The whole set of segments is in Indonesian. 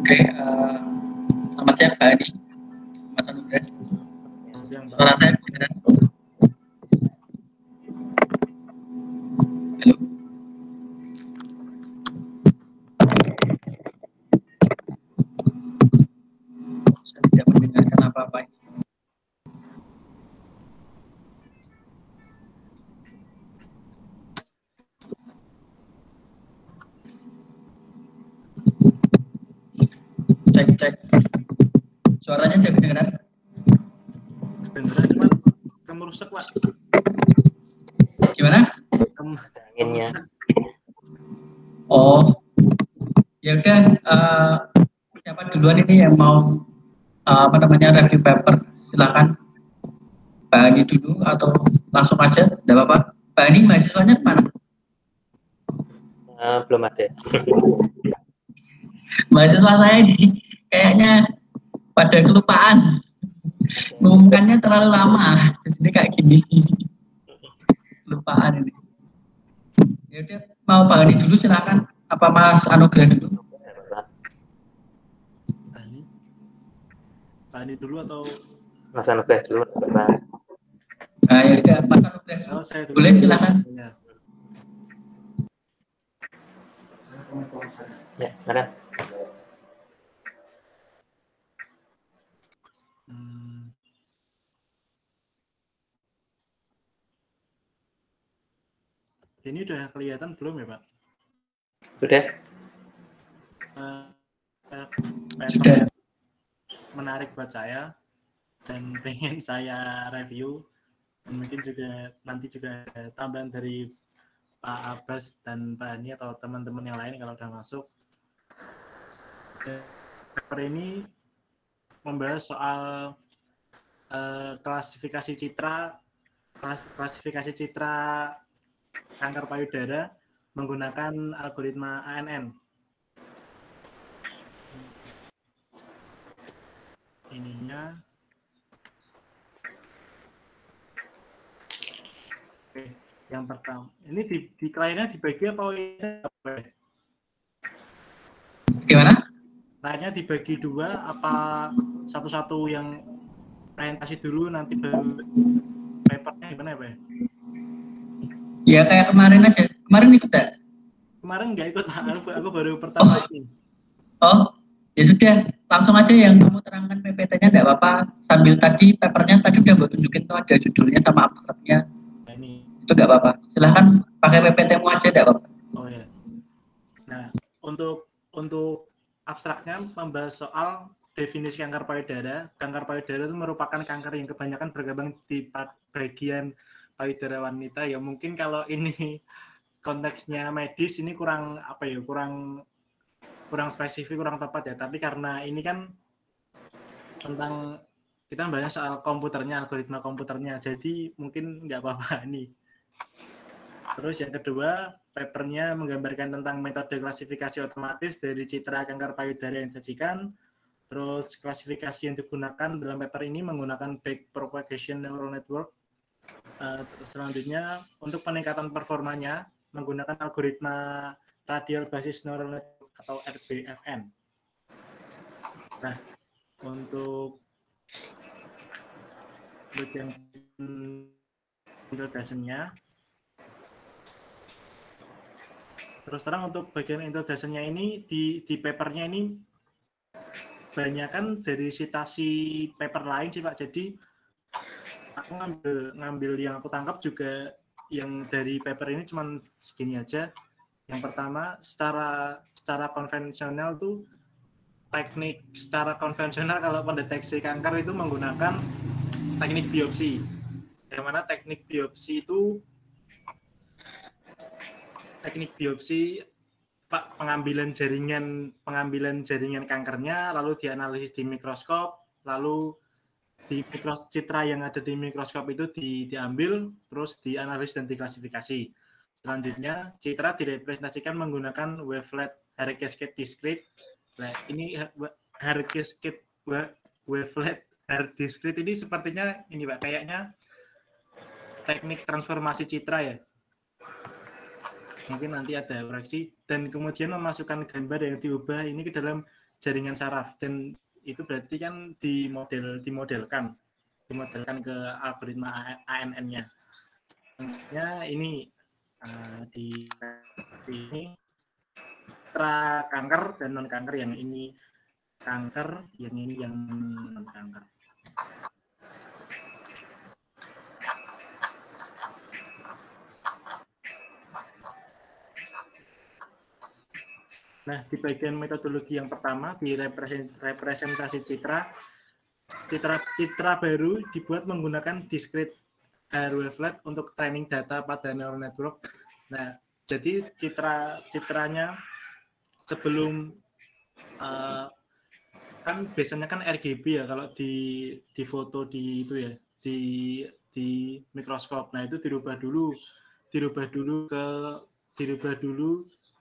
Oke, selamat siang Pak Adi, Mas Anugrah. Suara saya kedengaran? Halo. Saya tidak mendengarkan apa-apa. Cek. Suaranya tidak kedengaran? Kedengeran cuman kemerusak Pak. Gimana? Kemerusak. Oh, ya udah. Siapa duluan ini yang mau review paper? Silakan Pak Ani dulu atau langsung aja? Tidak apa-apa. Pak Ani mahasiswanya mana? Belum ada. Mahasiswa saya ini kayaknya pada kelupaan. Ngumumkannya terlalu lama. Jadi kayak gini. Kelupaan ini. Ya udah, mau Pak Ani dulu silakan. Apa Mas Anugrah dulu? Pak Ani dulu atau Mas Anugrah dulu? Nah, ya udah, Mas Anugrah dulu. saya dulu. Boleh silakan. Ya, mana? Ini udah kelihatan belum ya Pak? Sudah. Sudah. Menarik buat saya dan pengen saya review, dan mungkin juga nanti juga ada tambahan dari Pak Abbas dan Pak Ani atau teman-teman yang lain kalau udah masuk. Paper ini membahas soal klasifikasi citra kanker payudara menggunakan algoritma ANN. Ininya. Oke, yang pertama. Ini di kliennya dibagi apa? Gimana? Kliennya dibagi dua apa satu-satu yang presentasi dulu nanti baru papernya gimana ya Pak? Ya kayak kemarin aja. Kemarin ikut tak? Kemarin nggak ikut Pak, aku baru pertama ini. Oh, ya sudah. Langsung aja yang kamu terangkan PPT-nya enggak apa-apa. Sambil tadi papernya tadi udah buat tunjukin tuh ada judulnya sama abstraknya. Nah, ini. Itu enggak apa-apa. Silahkan pakai PPT-mu aja enggak apa-apa. Oh ya. Nah, untuk abstraknya membahas soal definisi kanker payudara. Kanker payudara itu merupakan kanker yang kebanyakan berkembang di bagian payudara wanita. Ya mungkin kalau ini konteksnya medis ini kurang spesifik, kurang tepat ya. Tapi karena ini kan tentang kita bahas soal komputernya, algoritma komputernya. Jadi mungkin nggak apa-apa nih. Terus yang kedua, papernya menggambarkan tentang metode klasifikasi otomatis dari citra kanker payudara yang disajikan. Terus klasifikasi yang digunakan dalam paper ini menggunakan backpropagation neural network. Terus selanjutnya, untuk peningkatan performanya menggunakan algoritma radial basis neural network atau RBFN. Nah, untuk bagian introduction-nya, terus terang untuk bagian introduction-nya ini di papernya ini banyakan dari citasi paper lain sih Pak. Jadi aku ngambil yang aku tangkap juga yang dari paper ini cuman segini aja. Yang pertama, secara konvensional tuh teknik secara konvensional kalau pendeteksi kanker itu menggunakan teknik biopsi. Yang mana teknik biopsi itu pengambilan jaringan kankernya, lalu dianalisis di mikroskop, lalu di citra yang ada di mikroskop itu diambil, terus dianalisis dan diklasifikasi. Selanjutnya, citra direpresentasikan menggunakan wavelet Harry Cascade discrete. Nah, ini Harry Cascade wavelet Harry discrete ini sepertinya ini Pak, kayaknya teknik transformasi citra ya. Mungkin nanti ada koreksi, dan kemudian memasukkan gambar yang diubah ini ke dalam jaringan saraf, dan itu berarti kan dimodelkan ke algoritma ANN-nya. Ya ini di ini citra kanker dan non kanker, yang ini kanker, yang ini yang non kanker. Nah, di bagian metodologi yang pertama, di representasi citra baru dibuat menggunakan discrete hair wavelet untuk training data pada neural network. Nah, jadi citranya sebelum kan biasanya kan RGB ya kalau di foto di itu ya, di mikroskop. Nah, itu dirubah dulu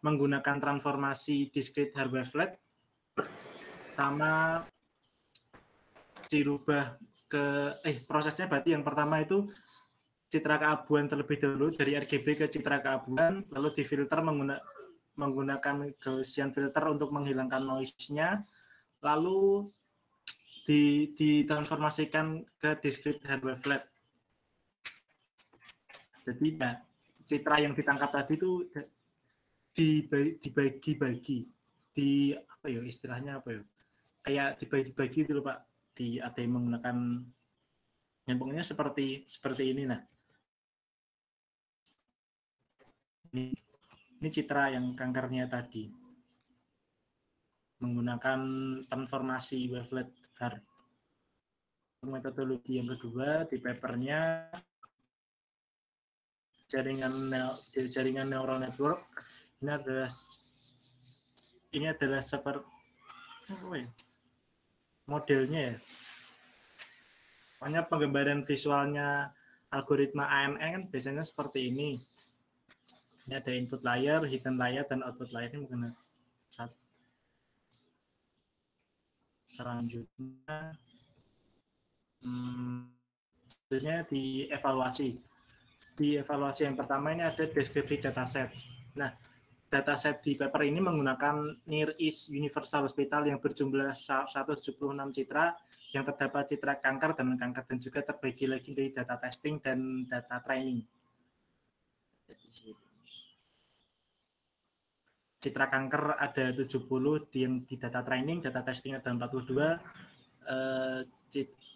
menggunakan transformasi discrete hair wavelet, sama dirubah ke prosesnya berarti yang pertama itu citra keabuan terlebih dahulu, dari RGB ke citra keabuan, lalu difilter menggunakan Gaussian filter untuk menghilangkan noise-nya, lalu ditransformasikan ke discrete hair wavelet. Jadi citra yang ditangkap tadi itu dibagi-bagi, apa ya istilahnya, apa ya, kayak dibagi-bagi itu loh Pak, ada yang menggunakan pokoknya seperti ini. Nah, ini citra yang kankernya tadi menggunakan transformasi wavelet hair. Metodologi yang kedua di papernya jaringan neural network. Ini adalah seperti modelnya ya. Pokoknya penggambaran visualnya algoritma ANN kan biasanya seperti ini. Ini ada input layer, hidden layer, dan output layer. Ini mungkin selanjutnya selanjutnya dievaluasi. Di evaluasi yang pertama ini ada deskripsi dataset. Nah, dataset di paper ini menggunakan Near East Universal Hospital yang berjumlah 176 citra yang terdapat citra kanker dan kanker, dan juga terbagi lagi dari data testing dan data training. Citra kanker ada 70 yang di data training, data testing ada 42,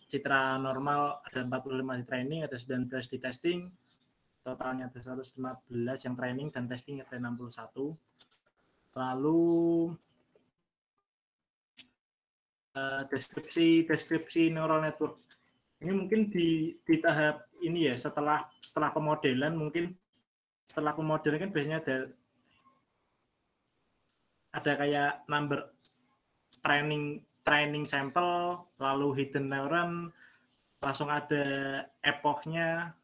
citra normal ada 45 di training, ada 19 di testing, totalnya ada 115 yang training dan testing ada 61. Lalu deskripsi neural network. Ini mungkin di tahap ini ya, setelah pemodelan, mungkin setelah pemodelan kan biasanya ada kayak number training sampel, lalu hidden neuron, langsung ada epochnya,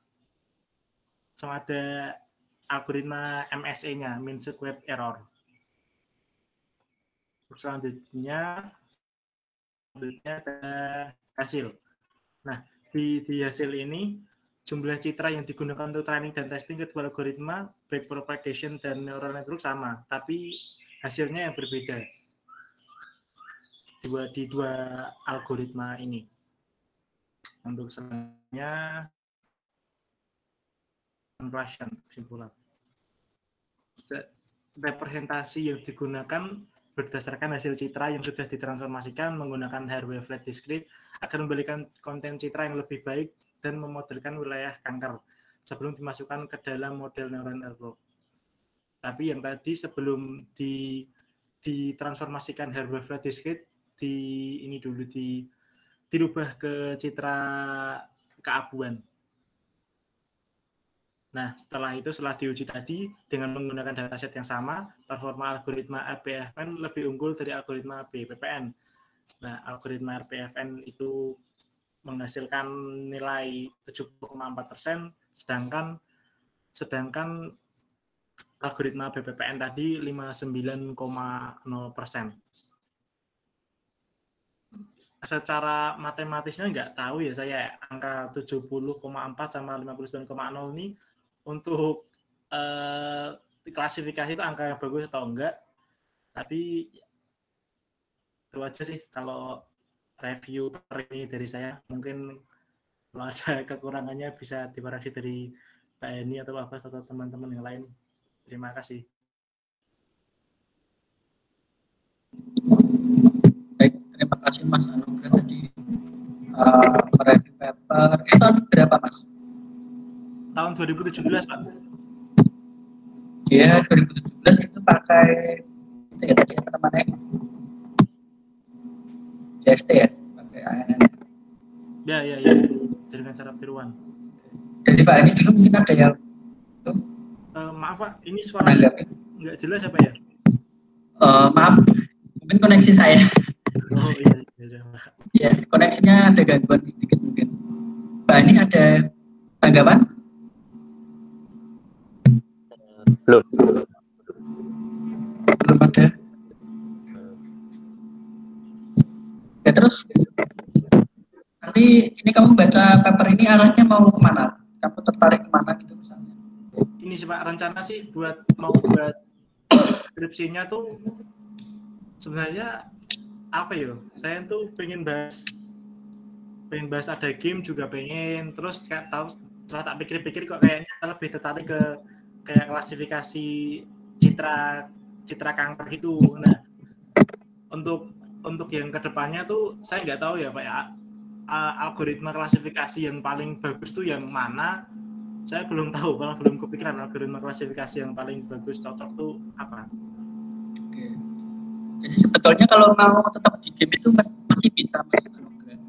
langsung ada algoritma MSE-nya, mean squared error. Selanjutnya ada hasil. Nah, di hasil ini jumlah citra yang digunakan untuk training dan testing kedua algoritma backpropagation dan neural network sama, tapi hasilnya yang berbeda di dua algoritma ini. Untuk selanjutnya conclusion, kesimpulan. Representasi yang digunakan berdasarkan hasil citra yang sudah ditransformasikan menggunakan hair wavelet discrete akan memberikan konten citra yang lebih baik dan memodelkan wilayah kanker sebelum dimasukkan ke dalam model neural network. Tapi yang tadi sebelum ditransformasikan hair wavelet discrete, dirubah ke citra keabuan. Nah, setelah diuji tadi dengan menggunakan dataset yang sama, performa algoritma RPFN lebih unggul dari algoritma BPPN. Nah, algoritma RPFN itu menghasilkan nilai 70,4%, sedangkan algoritma BPPN tadi 59,0%. Secara matematisnya nggak tahu ya saya, angka 70,4 sama 59,0 ini untuk klasifikasi itu angka yang bagus atau enggak, tapi itu aja sih kalau review per ini dari saya. Mungkin kalau ada kekurangannya bisa dikoreksi dari Pak Eni atau Pak Bas atau teman-teman yang lain. Terima kasih. Baik, terima kasih Mas Anugrah tadi. Review paper itu tahun berapa Mas? Tahun 2017 Pak. Dia 2017 itu pakai itu ya tadi apa namanya? JST ya, pakai ANN. Ya. Jaringan saraf tiruan. Jadi Pak ini dulu mungkin ada yang Maaf Pak, ini suaranya nggak jelas apa ya? maaf, mungkin koneksi saya. Oh iya. Pak. Ya, koneksinya ada gangguan sedikit mungkin. Pak ini ada tanggapan? Belum. Belum ada. Ya terus nanti ini kamu baca paper ini arahnya mau kemana? Kamu tertarik kemana gitu misalnya? Ini sih Pak, rencana sih mau buat skripsinya tuh sebenarnya apa ya? Saya tuh pengen bahas ada game juga pengen. Terus kayak tahu setelah tak pikir-pikir kok kayaknya lebih tertarik ke kayak klasifikasi citra kanker gitu. Nah, untuk yang kedepannya tuh saya nggak tahu ya Pak ya, algoritma klasifikasi yang paling bagus tuh yang mana, saya belum tahu, malah belum kepikiran algoritma klasifikasi yang paling bagus cocok tuh apa. Oke. Jadi sebetulnya kalau mau tetap di game itu masih bisa Mas Anugrah.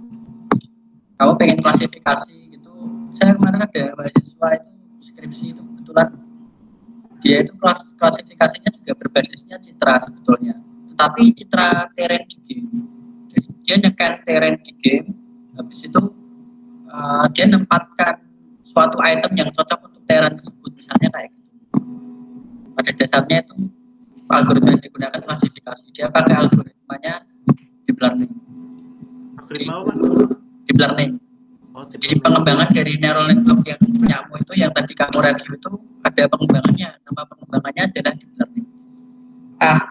Kamu pengen klasifikasi gitu, saya kemarin ada mahasiswa itu skripsi itu kebetulan dia itu klasifikasinya juga berbasisnya citra sebetulnya, tetapi citra terrain di game. Jadi dia nyekan terrain di game, habis itu dia nempatkan suatu item yang cocok untuk terrain tersebut, misalnya kayak gitu. Pada dasarnya itu algoritma yang digunakan klasifikasi, dia pakai algoritmanya deep learning. Algoritma apa? Deep learning. Jadi pengembangan dari neural network yang punyamu itu yang tadi kamu review itu ada pengembangannya. Nama pengembangannya adalah deep learning.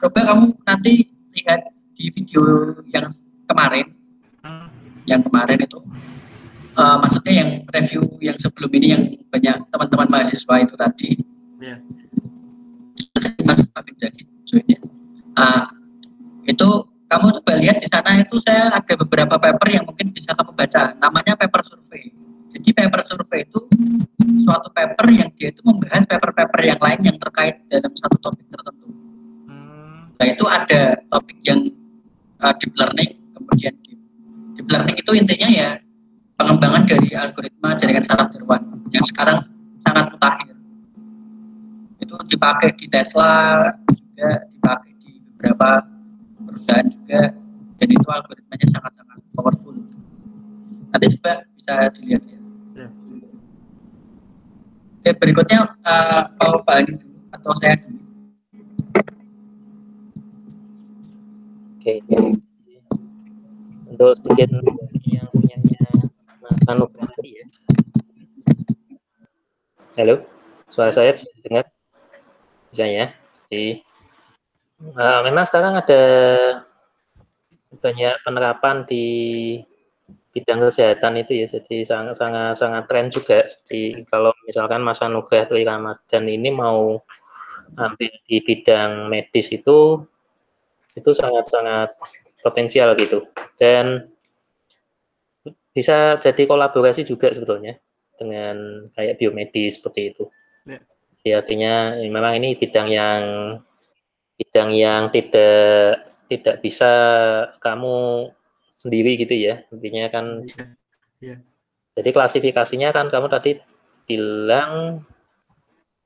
Coba kamu nanti lihat di video yang kemarin. Yang kemarin itu maksudnya yang review yang sebelum ini yang banyak teman-teman mahasiswa itu tadi. Yeah. Itu kamu coba lihat di sana itu saya ada beberapa paper yang mungkin bisa kamu baca. Namanya paper survei. Jadi paper survei itu suatu paper yang dia itu membahas paper-paper yang lain yang terkait dalam satu topik tertentu. Nah itu ada topik yang deep learning, kemudian deep learning itu intinya ya pengembangan dari algoritma jaringan saraf tiruan yang sekarang sangat mutakhir. Itu dipakai di Tesla, juga dipakai di beberapa perusahaan juga, dan itu algoritmanya sangat-sangat powerful. Nanti coba bisa dilihat ya. Oke, berikutnya mau Pak Adi dulu atau saya dulu? Oke. Untuk sedikit yang punyanya Mas Anugrah tadi ya. Halo, suara saya bisa didengar? Bisa ya. Jadi memang sekarang ada banyak penerapan di bidang kesehatan itu ya, jadi sangat tren juga. Jadi kalau misalkan Mas Anugrah Tri Ramadhan ini mau ambil di bidang medis itu sangat potensial gitu, dan bisa jadi kolaborasi juga sebetulnya dengan kayak biomedis seperti itu. Ya, artinya memang ini bidang yang tidak bisa kamu sendiri gitu ya, intinya kan. Jadi klasifikasinya kan kamu tadi bilang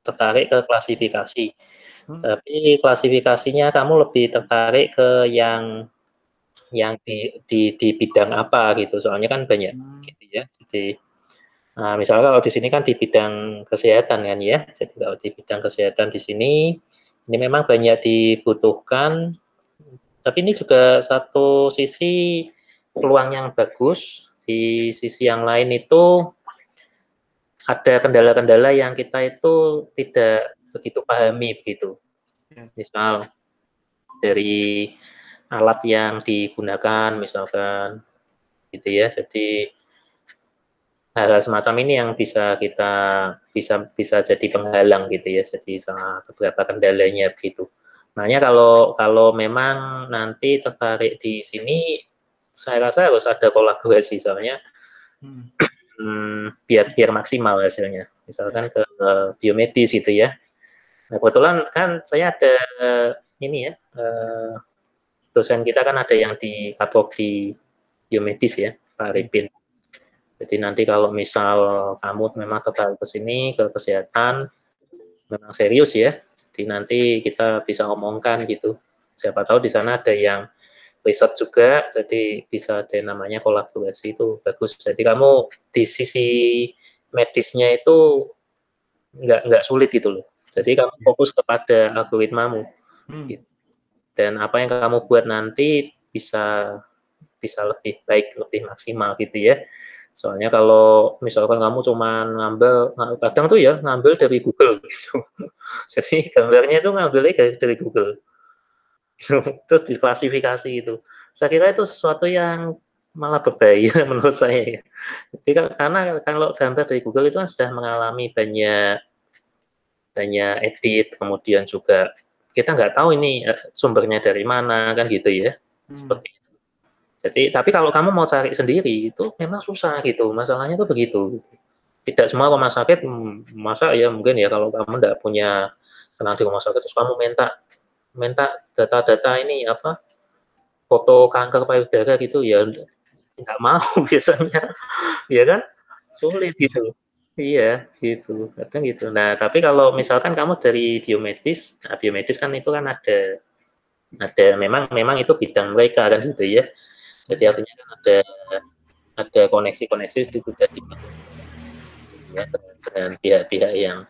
tertarik ke klasifikasi, tapi klasifikasinya kamu lebih tertarik ke yang di bidang apa gitu, soalnya kan banyak gitu ya. Jadi misalnya kalau di sini kan di bidang kesehatan kan ya, jadi kalau di bidang kesehatan di sini ini memang banyak dibutuhkan, tapi ini juga satu sisi peluang yang bagus. Di sisi yang lain itu ada kendala-kendala yang kita itu tidak begitu pahami begitu. Misal dari alat yang digunakan misalkan gitu ya. Jadi hal-hal semacam ini yang bisa kita bisa jadi penghalang gitu ya. Jadi salah beberapa kendalanya begitu. Makanya kalau memang nanti tertarik di sini, saya rasa harus ada kolaborasi soalnya biar maksimal hasilnya. Misalkan ke biomedis gitu ya. Nah, kebetulan kan saya ada ini ya, dosen kita kan ada yang di kapok di biomedis ya, Pak Ripin. Jadi nanti kalau misal kamu memang tertarik ke sini, ke kesehatan, memang serius ya, jadi nanti kita bisa omongkan gitu. Siapa tahu di sana ada yang riset juga, jadi bisa ada namanya kolaborasi, itu bagus. Jadi kamu di sisi medisnya itu nggak sulit gitu loh. Jadi kamu fokus kepada algoritmamu. Gitu. Dan apa yang kamu buat nanti bisa lebih baik, lebih maksimal gitu ya. Soalnya kalau misalkan kamu cuma kadang tuh ya ngambil dari Google gitu. Jadi gambarnya itu ngambilnya dari Google. Terus diklasifikasi itu. Saya kira itu sesuatu yang malah berbahaya menurut saya. Jadi karena kalau gambar dari Google itu kan sudah mengalami banyak edit, kemudian juga kita nggak tahu ini sumbernya dari mana kan gitu ya. Seperti itu. Jadi tapi kalau kamu mau cari sendiri itu memang susah gitu. Masalahnya tuh begitu. Tidak semua rumah sakit masa ya mungkin ya kalau kamu nggak punya kenal di rumah sakit terus kamu minta data-data ini apa foto kanker payudara gitu ya nggak mau biasanya ya kan sulit gitu. Iya, gitu, kadang gitu. Nah, tapi kalau misalkan kamu dari biomedis, nah biomedis kan itu kan ada memang itu bidang mereka kan gitu ya. Jadi artinya kan ada koneksi-koneksi juga di ya, dengan pihak-pihak yang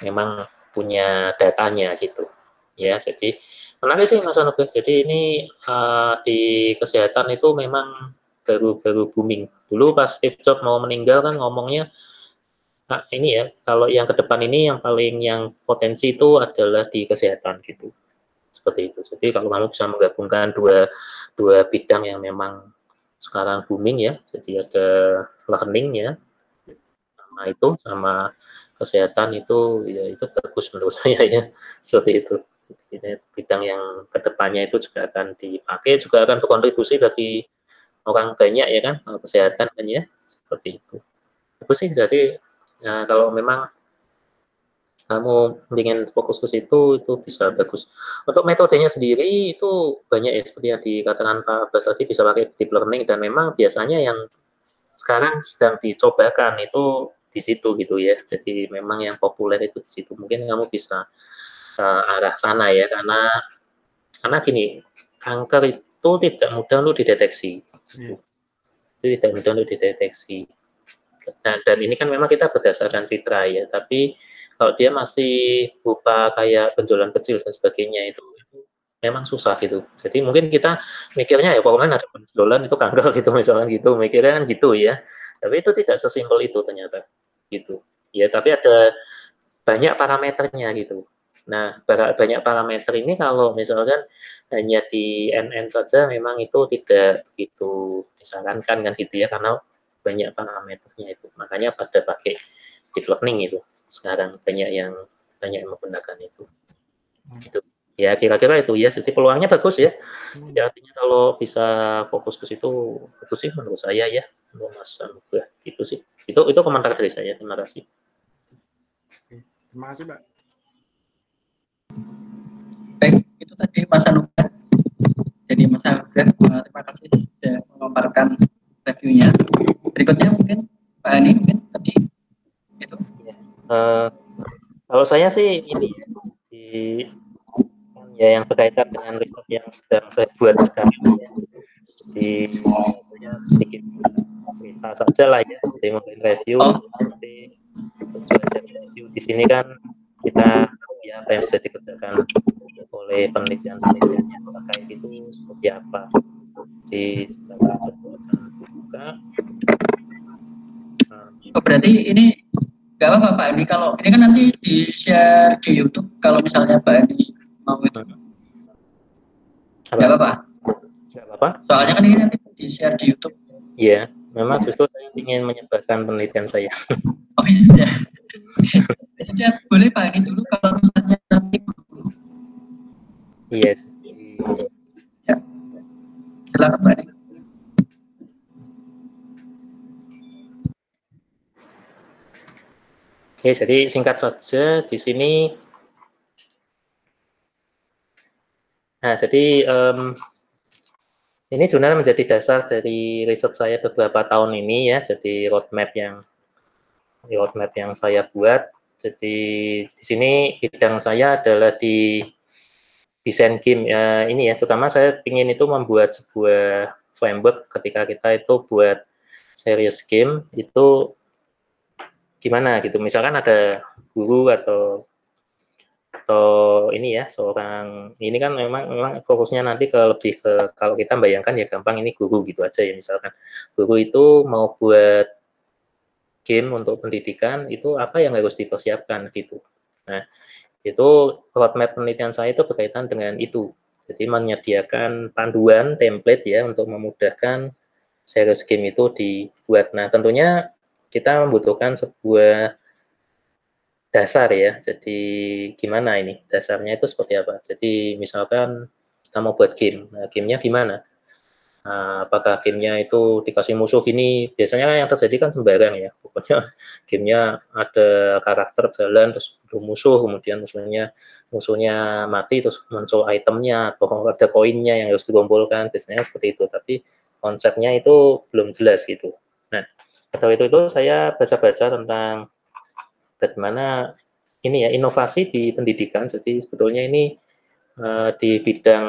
memang punya datanya gitu. Ya, jadi menarik sih Mas Anubir. Jadi ini di kesehatan itu memang baru booming. Dulu pas Steve Jobs mau meninggal kan ngomongnya, nah, ini ya, kalau yang ke depan ini yang potensi itu adalah di kesehatan gitu. Seperti itu. Jadi kalau kamu bisa menggabungkan dua bidang yang memang sekarang booming ya, jadi ada learning ya, sama kesehatan itu ya itu bagus menurut saya ya, seperti itu. Jadi, bidang yang kedepannya itu juga akan dipakai, juga akan berkontribusi bagi orang banyak ya kan, kesehatan kan ya, seperti itu. Bagus sih, jadi nah, kalau memang kamu ingin fokus ke situ, itu bisa bagus. Untuk metodenya sendiri itu banyak ya, seperti yang dikatakan Pak Abbas tadi, bisa pakai deep learning, dan memang biasanya yang sekarang sedang dicobakan itu di situ gitu ya. Jadi memang yang populer itu di situ. Mungkin kamu bisa arah sana ya, karena gini, kanker itu tidak mudah untuk dideteksi. Itu tidak mudah untuk dideteksi. Dan ini kan memang kita berdasarkan citra ya, tapi kalau dia masih berupa kayak benjolan kecil dan sebagainya itu memang susah gitu. Jadi mungkin kita mikirnya ya pokoknya ada benjolan itu kanker gitu misalnya gitu, mikirnya kan gitu ya. Tapi itu tidak sesimpel itu ternyata gitu. Ya tapi ada banyak parameternya gitu. Nah, banyak parameter ini kalau misalkan hanya di NN saja memang itu tidak begitu disarankan kan gitu ya, karena banyak parameternya itu. Makanya pada pakai deep learning itu sekarang banyak yang menggunakan itu. Gitu. Ya kira-kira itu ya. Jadi peluangnya bagus ya. Ya artinya kalau bisa fokus ke situ bagus sih menurut saya ya. Menurut Mas Anugrah gitu sih. Itu komentar dari saya. Terima kasih. Terima kasih, Pak. Baik, itu tadi Mas Anugrah. Jadi Mas Anugrah, terima kasih sudah memaparkan reviewnya. Berikutnya mungkin Pak Ani mungkin tadi itu. Kalau saya sih ini ya yang berkaitan dengan riset yang sedang saya buat sekarang ya. Jadi saya sedikit cerita saja lah ya. Jadi mungkin review. Jadi tujuan dari review di sini kan kita tahu ya apa yang bisa dikerjakan oleh penelitian-penelitian yang terkait itu seperti apa. Jadi sebelah saya coba akan buka. Oh, berarti ini nggak apa-apa Pak Andi, kalau ini kan nanti di share di YouTube, kalau misalnya Pak Andi mau itu nggak apa-apa. Nggak apa-apa. Soalnya kan ini nanti di-share di YouTube. Iya, memang justru saya ingin menyebarkan penelitian saya. Oh iya. Sudah boleh Pak ini dulu kalau misalnya nanti Iya. ya. Silakan Pak Edi. Oke, jadi singkat saja di sini. Nah, jadi ini sebenarnya menjadi dasar dari riset saya beberapa tahun ini ya. Jadi roadmap yang saya buat. Jadi di sini bidang saya adalah di desain game ya, ini ya. Terutama saya ingin itu membuat sebuah framework ketika kita itu buat series game itu gimana gitu. Misalkan ada guru atau ini ya seorang ini kan memang fokusnya nanti lebih ke kalau kita bayangkan ya gampang ini guru gitu aja ya, misalkan guru itu mau buat game untuk pendidikan itu apa yang harus dipersiapkan gitu. Nah, itu roadmap penelitian saya itu berkaitan dengan itu. Jadi menyediakan panduan template ya untuk memudahkan series game itu dibuat. Nah, tentunya kita membutuhkan sebuah dasar ya. Jadi gimana ini? Dasarnya itu seperti apa? Jadi misalkan kita mau buat game. Nah, gamenya gimana? Apakah gamenya itu dikasih musuh gini? Biasanya yang terjadi kan sembarang ya. Pokoknya gamenya ada karakter jalan terus ada musuh, kemudian musuhnya mati terus muncul itemnya atau ada koinnya yang harus dikumpulkan. Biasanya seperti itu. Tapi konsepnya itu belum jelas gitu. Nah, setelah itu saya baca-baca tentang bagaimana ini ya inovasi di pendidikan. Jadi sebetulnya ini di bidang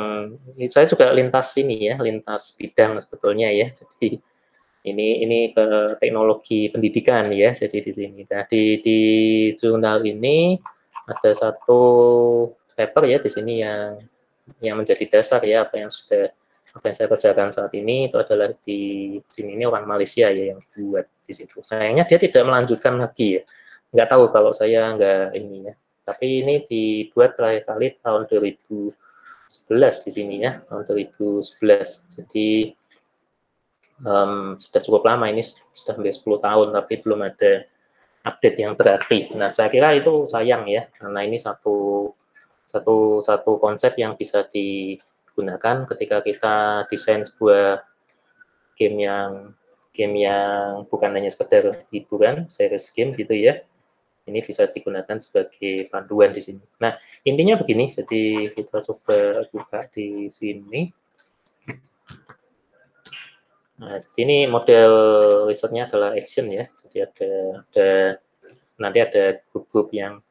saya juga lintas ini ya, lintas bidang sebetulnya ya. Jadi ini ke teknologi pendidikan ya. Jadi di sini. Nah, di jurnal ini ada satu paper ya di sini yang menjadi dasar ya apa yang saya kerjakan saat ini itu adalah di sini ini orang Malaysia ya yang buat di situ. Sayangnya dia tidak melanjutkan lagi ya. Nggak tahu kalau saya nggak ini ya. Tapi ini dibuat terakhir kali tahun 2011 di sini ya, tahun 2011. Jadi sudah cukup lama ini, sudah hampir 10 tahun, tapi belum ada update yang berarti. Nah, saya kira itu sayang ya, karena ini satu konsep yang bisa digunakan ketika kita desain sebuah game yang bukan hanya sekedar hiburan, series game gitu ya. Ini bisa digunakan sebagai panduan di sini. Nah, intinya begini, jadi kita coba buka di sini. Nah, jadi ini model risetnya adalah action ya. Jadi nanti ada grup-grup yang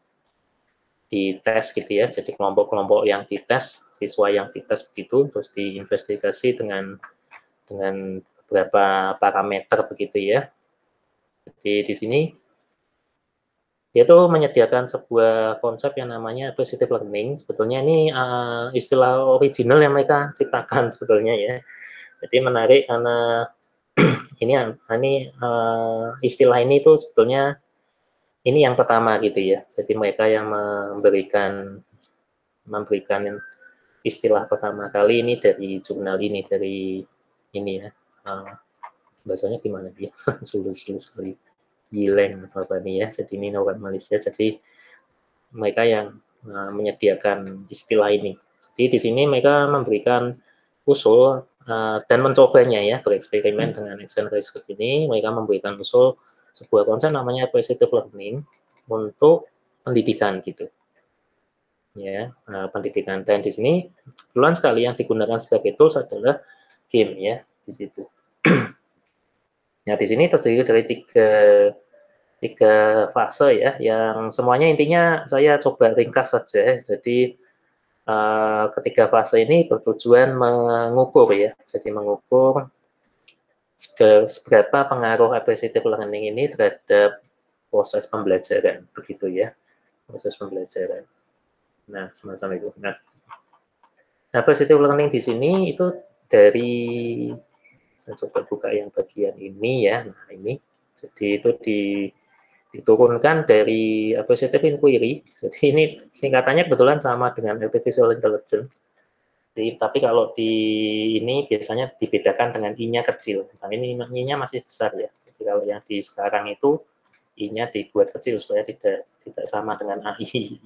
dites gitu ya. Jadi kelompok-kelompok yang dites, siswa yang dites begitu, terus diinvestigasi dengan beberapa parameter begitu ya. Jadi di sini yaitu menyediakan sebuah konsep yang namanya positive learning. Sebetulnya ini istilah original yang mereka ciptakan sebetulnya ya. Jadi menarik karena ini istilah ini tuh sebetulnya ini yang pertama gitu ya. Jadi mereka yang memberikan istilah pertama kali ini dari jurnal ini, dari ini ya. Bahasanya gimana dia? Sulit sekali. Gileng apa nih ya. Jadi ini orang Malaysia. Jadi mereka yang menyediakan istilah ini. Jadi di sini mereka memberikan usul dan mencobanya ya, bereksperimen dengan action research ini. Mereka memberikan usul sebuah konsep namanya positive learning untuk pendidikan gitu. Ya, pendidikan. Dan di sini kebetulan sekali yang digunakan sebagai tools adalah game ya di situ. Nah, di sini terdiri dari tiga fase ya, yang semuanya intinya saya coba ringkas saja. Jadi ketiga fase ini bertujuan mengukur ya, jadi mengukur seberapa pengaruh appreciative learning ini terhadap proses pembelajaran, begitu ya, proses pembelajaran. Nah, semacam itu. Nah, appreciative learning di sini itu dari, saya coba buka yang bagian ini ya, nah ini, jadi itu diturunkan dari appreciative inquiry. Jadi ini singkatannya kebetulan sama dengan artificial intelligence. Tapi kalau di ini biasanya dibedakan dengan I-nya kecil. Misalnya ini I-nya masih besar ya. Jadi kalau yang di sekarang itu I-nya dibuat kecil supaya tidak sama dengan AI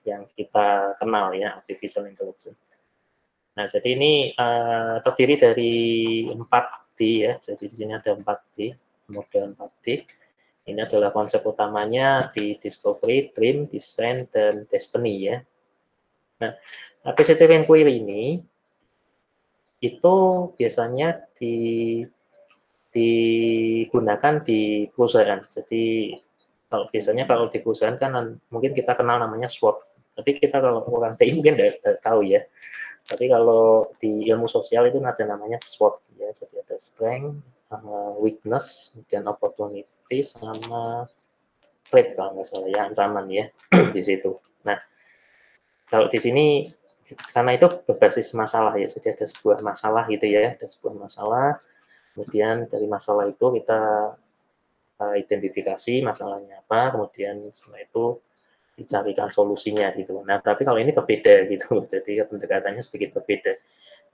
yang kita kenal ya, artificial intelligence. Nah, jadi ini terdiri dari 4D ya. Jadi di sini ada 4D, model 4D. Ini adalah konsep utamanya di discovery, dream, design, dan destiny ya. Nah, appreciative inquiry ini itu biasanya digunakan di perusahaan. Jadi biasanya kalau di perusahaan kan mungkin kita kenal namanya SWOT. Tapi kita kalau orang TI mungkin tidak tahu ya. Tapi kalau di ilmu sosial itu ada namanya SWOT ya. Jadi ada strength, weakness, dan opportunity sama threat kalau nggak salah ya, ancaman ya di situ. Nah, kalau di sini karena itu berbasis masalah ya. Jadi ada sebuah masalah gitu ya, ada sebuah masalah. Kemudian dari masalah itu kita identifikasi masalahnya apa, kemudian setelah itu dicarikan solusinya gitu. Nah, tapi kalau ini berbeda gitu, jadi pendekatannya sedikit berbeda.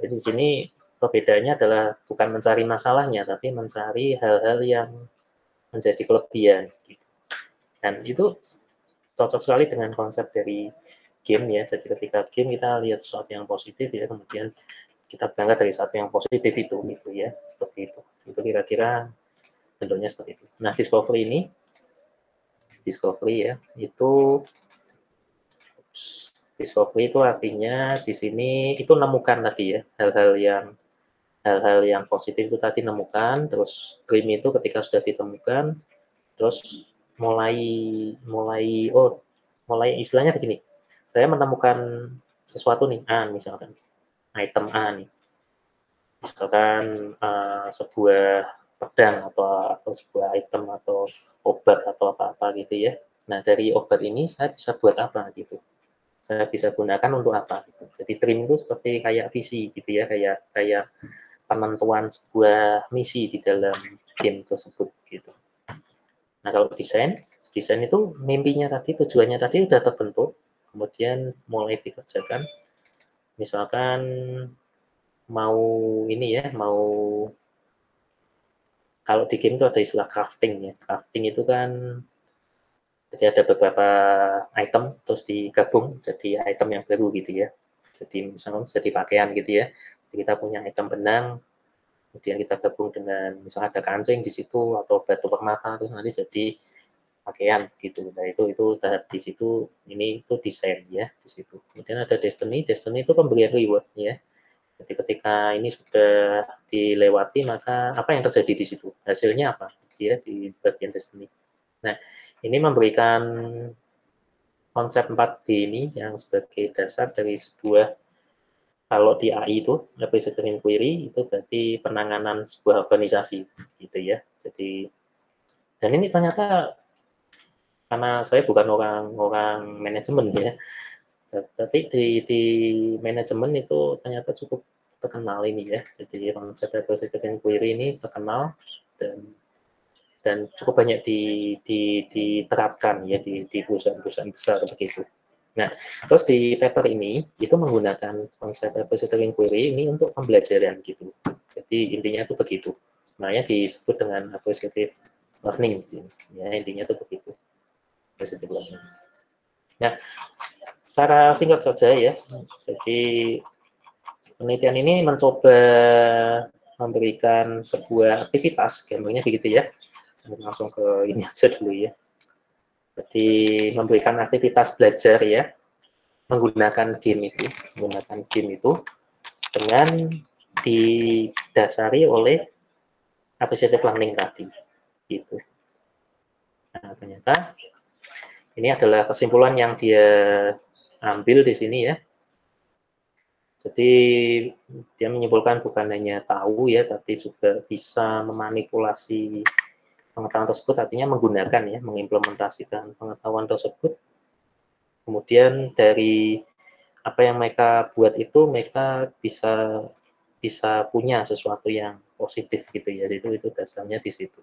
Jadi di sini perbedaannya adalah bukan mencari masalahnya, tapi mencari hal-hal yang menjadi kelebihan. Gitu. Dan itu cocok sekali dengan konsep dari game ya. Jadi ketika game kita lihat sesuatu yang positif ya, kemudian kita berangkat dari sesuatu yang positif itu, gitu ya, seperti itu. Itu kira-kira bentuknya seperti itu. Nah, discovery ya, itu discovery itu artinya di sini itu nemukan tadi ya, hal-hal yang positif itu tadi nemukan, terus dream itu ketika sudah ditemukan, terus mulai istilahnya begini, saya menemukan sesuatu nih, misalkan item A nih, misalkan sebuah pedang atau sebuah item atau obat atau apa-apa gitu ya. Nah, dari obat ini saya bisa buat apa gitu. Saya bisa gunakan untuk apa gitu. Jadi dream itu seperti kayak visi gitu ya, kayak penentuan sebuah misi di dalam game tersebut gitu. Nah, kalau desain itu mimpinya tadi, tujuannya tadi udah terbentuk, kemudian mulai dikerjakan. Misalkan mau ini ya, kalau di game itu ada istilah crafting ya. Crafting itu kan jadi ada beberapa item terus digabung jadi item yang baru gitu ya. Jadi misalnya jadi pakaian gitu ya. Jadi kita punya item benang, kemudian kita gabung dengan misalnya ada kancing di situ atau batu permata terus nanti jadi pakaian gitu. Nah, itu tahap di situ ini itu desain ya di situ. Kemudian ada destiny itu pemberian reward ya. Jadi ketika ini sudah dilewati, maka apa yang terjadi di situ? Hasilnya apa? Ya, di bagian destiny. Nah, ini memberikan konsep 4D ini yang sebagai dasar dari sebuah, kalau di AI itu, Appreciative Inquiry, itu berarti penanganan sebuah organisasi, gitu ya. Jadi, dan ini ternyata, karena saya bukan orang manajemen ya, tapi di manajemen itu ternyata cukup terkenal ini ya. Jadi konsep Appreciative Inquiry ini terkenal dan cukup banyak diterapkan ya di perusahaan-perusahaan besar begitu. Nah, terus di paper ini itu menggunakan konsep Appreciative Inquiry ini untuk pembelajaran gitu. Jadi intinya itu begitu. Makanya disebut dengan Appreciative Learning. Ya, intinya itu begitu. Appreciative Learning. Nah, secara singkat saja ya. Jadi penelitian ini mencoba memberikan sebuah aktivitas, gambarnya begitu ya. Saya langsung ke ini aja dulu ya. Jadi memberikan aktivitas belajar ya, menggunakan game itu dengan didasari oleh appreciative learning tadi gitu. Nah, ternyata ini adalah kesimpulan yang dia ambil di sini ya. Jadi dia menyimpulkan bukan hanya tahu ya, tapi juga bisa memanipulasi pengetahuan tersebut, artinya menggunakan ya, mengimplementasikan pengetahuan tersebut. Kemudian dari apa yang mereka buat itu, mereka bisa punya sesuatu yang positif gitu ya. Itu dasarnya di situ.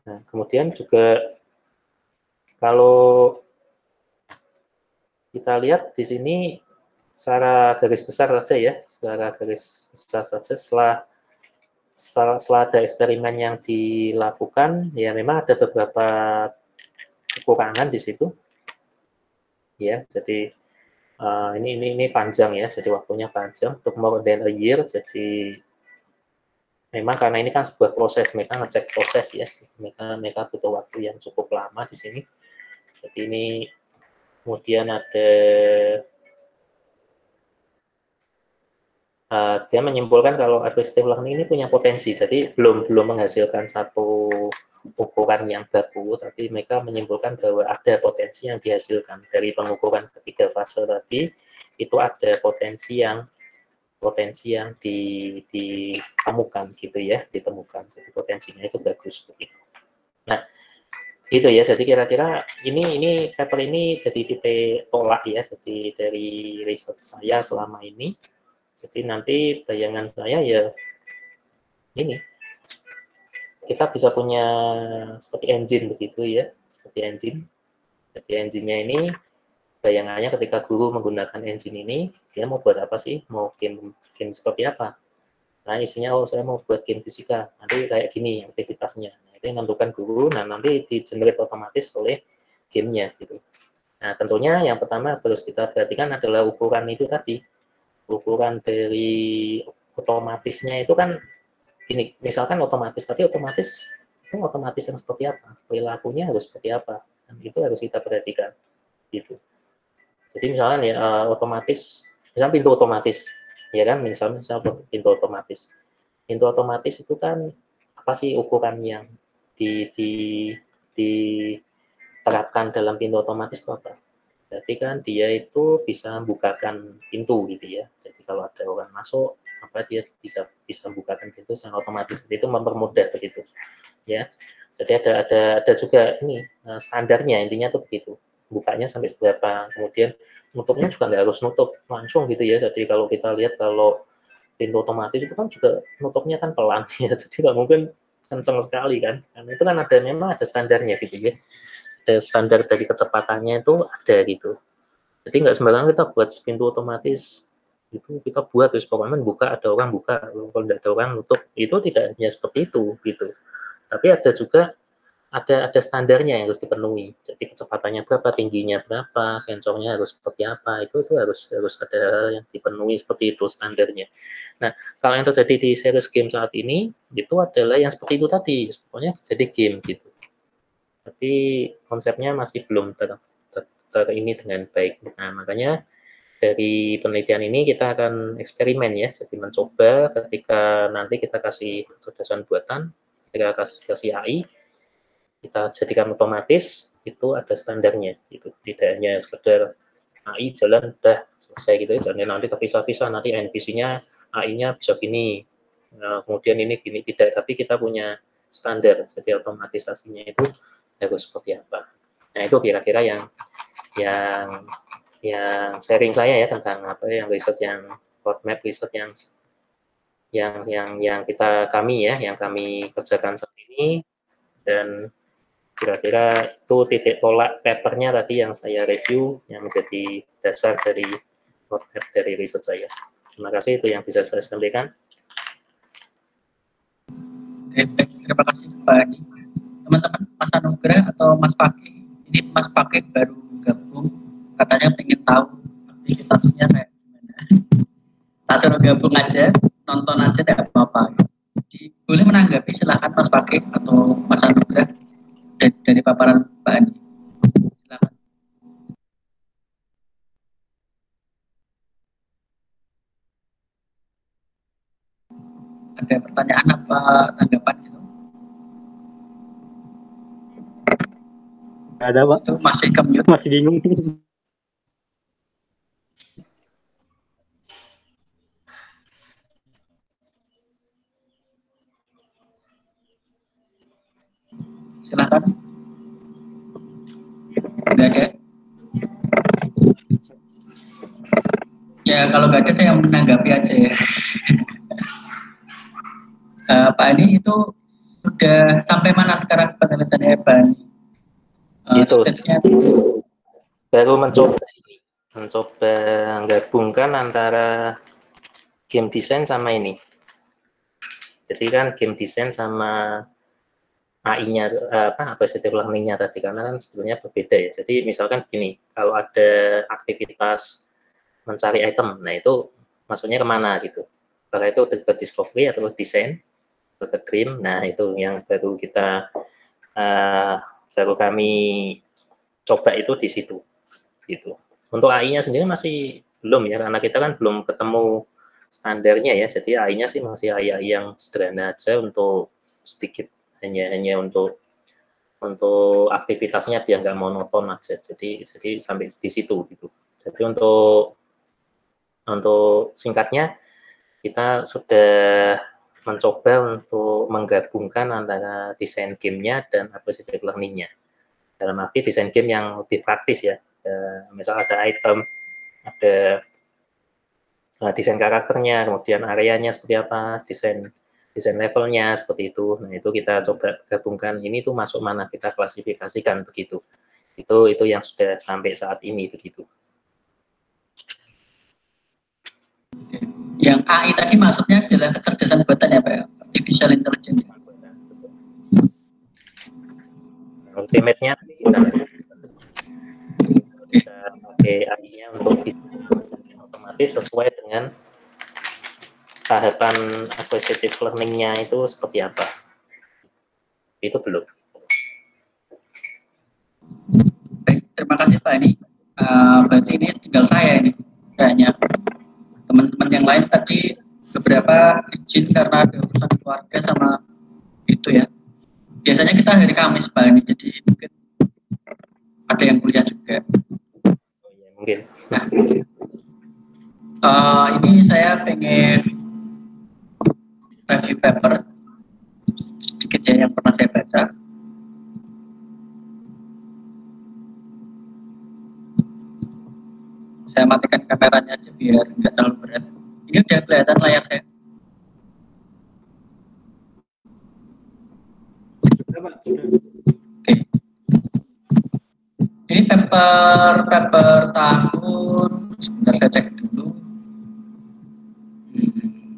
Nah, kemudian juga kalau kita lihat di sini secara garis besar saja ya, secara garis besar saja setelah ada eksperimen yang dilakukan, ya memang ada beberapa kekurangan di situ. Ya, jadi ini panjang ya, jadi waktunya panjang, untuk more than a year, jadi memang karena ini kan sebuah proses, mereka ngecek proses ya, mereka butuh waktu yang cukup lama di sini. Jadi ini kemudian ada dia menyimpulkan kalau adaptive learning ini punya potensi, jadi belum menghasilkan satu ukuran yang baku, tapi mereka menyimpulkan bahwa ada potensi yang dihasilkan dari pengukuran ketiga fase tadi, itu ada potensi yang ditemukan gitu ya, ditemukan. Jadi potensinya itu bagus begitu. Nah, itu ya. Jadi kira-kira ini paper ini jadi titik tolak ya, jadi dari riset saya selama ini. Jadi nanti bayangan saya ya ini kita bisa punya seperti engine begitu ya, seperti engine. Jadi engine-nya ini bayangannya ketika guru menggunakan engine ini, dia mau buat apa sih? Mau game seperti apa? Nah, isinya, oh saya mau buat game fisika, nanti kayak gini aktivitasnya. Nah, itu yang menentukan guru, nah nanti di-generate otomatis oleh gamenya gitu. Nah, tentunya yang pertama harus kita perhatikan adalah ukuran itu tadi. Ukuran dari otomatisnya itu kan gini, misalkan otomatis, tapi otomatis itu otomatis yang seperti apa? Perilakunya harus seperti apa? Dan itu harus kita perhatikan gitu. Jadi misalnya ya otomatis, misalnya pintu otomatis, ya kan, misalnya pintu otomatis. Pintu otomatis itu kan apa sih ukuran yang diterapkan dalam pintu otomatis itu apa? Berarti kan dia itu bisa membukakan pintu gitu ya. Jadi kalau ada orang masuk, apa dia bisa membukakan pintu secara otomatis. Itu mempermudah begitu. Ya. Jadi ada juga ini standarnya, intinya tuh begitu. Bukanya sampai seberapa, kemudian nutupnya juga nggak harus nutup langsung gitu ya. Jadi kalau kita lihat kalau pintu otomatis itu kan juga nutupnya kan pelan ya. Jadi nggak mungkin kenceng sekali kan. Karena itu kan memang ada standarnya gitu ya. Ada standar dari kecepatannya itu ada gitu. Jadi nggak sembarangan kita buat pintu otomatis itu kita buat terus pokoknya buka, ada orang buka, kalau tidak ada orang nutup. Itu tidak hanya seperti itu gitu. Tapi ada juga ada standarnya yang harus dipenuhi. Jadi kecepatannya berapa, tingginya berapa, sensornya harus seperti apa, itu harus ada yang dipenuhi seperti itu standarnya. Nah, kalau yang terjadi di series game saat ini itu adalah yang seperti itu tadi, pokoknya jadi game gitu. Tapi konsepnya masih belum ini dengan baik. Nah, makanya dari penelitian ini kita akan eksperimen ya, jadi mencoba ketika nanti kita kasih kecerdasan buatan, ketika kasih AI, kita jadikan otomatis, itu ada standarnya, itu tidak hanya sekedar AI jalan udah selesai gitu ya, jangan nanti terpisah-pisah, nanti NPC-nya AI-nya bisa gini, nah, kemudian ini gini, tidak, tapi kita punya standar, jadi otomatisasinya itu harus seperti apa. Nah, itu kira-kira yang sharing saya ya tentang apa yang riset yang roadmap riset yang kami kerjakan saat ini, dan kira-kira itu titik tolak papernya tadi yang saya review yang menjadi dasar dari roadmap dari riset saya. Terima kasih, itu yang bisa saya sampaikan. Oke, terima kasih Pak Adi. Teman-teman, Mas Anugrah atau Mas Fakih, ini Mas Fakih baru gabung, katanya pengen tahu aktivitasnya kayak gimana. Langsung gabung aja, nonton aja tidak apa-apa. Jadi boleh menanggapi, silakan Mas Fakih atau Mas Anugrah dari paparan Pak Adi. Silakan. Ada pertanyaan apa tanggapan gitu? Ada Pak. Itu masih kemute. Masih bingung. Silakan. Nggak ada? Ya kalau nggak ada saya menanggapi aja ya. Pak Adi itu sudah sampai mana sekarang penelitiannya Pak Adi? Itu baru mencoba ini mencoba menggabungkan antara game design sama ini. Jadi kan game design sama AI-nya, positive learning-nya tadi, karena kan sebenarnya berbeda ya. Jadi misalkan gini, kalau ada aktivitas mencari item, nah itu masuknya kemana gitu. Apakah itu ke discovery atau ke design, ke dream, nah itu yang baru kami coba itu di situ. Gitu. Untuk AI-nya sendiri masih belum ya, karena kita kan belum ketemu standarnya ya. Jadi AI-nya sih masih AI yang sederhana aja untuk sedikit, hanya untuk aktivitasnya biar nggak monoton aja. Jadi sampai di situ gitu. Jadi untuk singkatnya kita sudah mencoba untuk menggabungkan antara desain gamenya dan applicative learning-nya. Dalam arti desain game yang lebih praktis ya. Misal ada item, ada desain karakternya, kemudian areanya seperti apa, desain levelnya seperti itu. Nah itu kita coba gabungkan, ini tuh masuk mana, kita klasifikasikan begitu. Itu yang sudah sampai saat ini begitu. Yang AI tadi maksudnya adalah kecerdasan buatan ya Pak, artificial intelligence. Ultimate-nya kita pakai AI-nya untuk bisa otomatis sesuai dengan tahapan acquisitive learning-nya itu seperti apa. Itu belum. Baik, terima kasih Pak. Ini berarti ini tinggal saya ini kayaknya. Teman-teman yang lain tadi beberapa izin karena ada urusan keluarga sama itu ya. Biasanya kita hari Kamis Pak ini, jadi mungkin ada yang kuliah juga. Oh, ya, mungkin. Nah, ini saya pengen review paper sedikit ya yang pernah saya baca. Saya matikan kameranya aja biar nggak terlalu berat. Ini udah kelihatan layar saya. Oke. Ini paper tahun, sebentar saya cek dulu.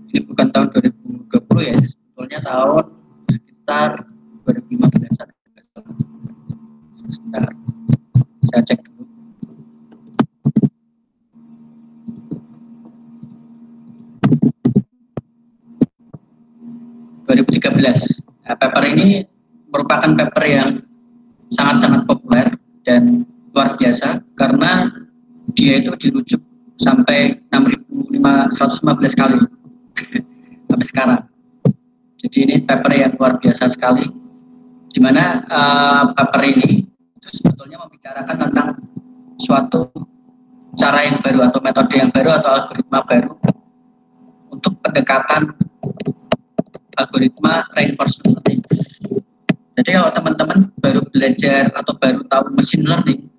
Ini bukan tahun 2020 ya, ini sebetulnya tahun sekitar 2015-an. Sebentar, saya cek dulu. Nah, paper ini merupakan paper yang sangat-sangat populer dan luar biasa karena dia itu dirujuk sampai 6.115 kali sampai sekarang. Jadi ini paper yang luar biasa sekali, di mana paper ini itu sebetulnya membicarakan tentang suatu cara yang baru atau metode yang baru atau algoritma baru untuk pendekatan algoritma reinforcement learning. Jadi kalau teman-teman baru belajar atau baru tahu machine learning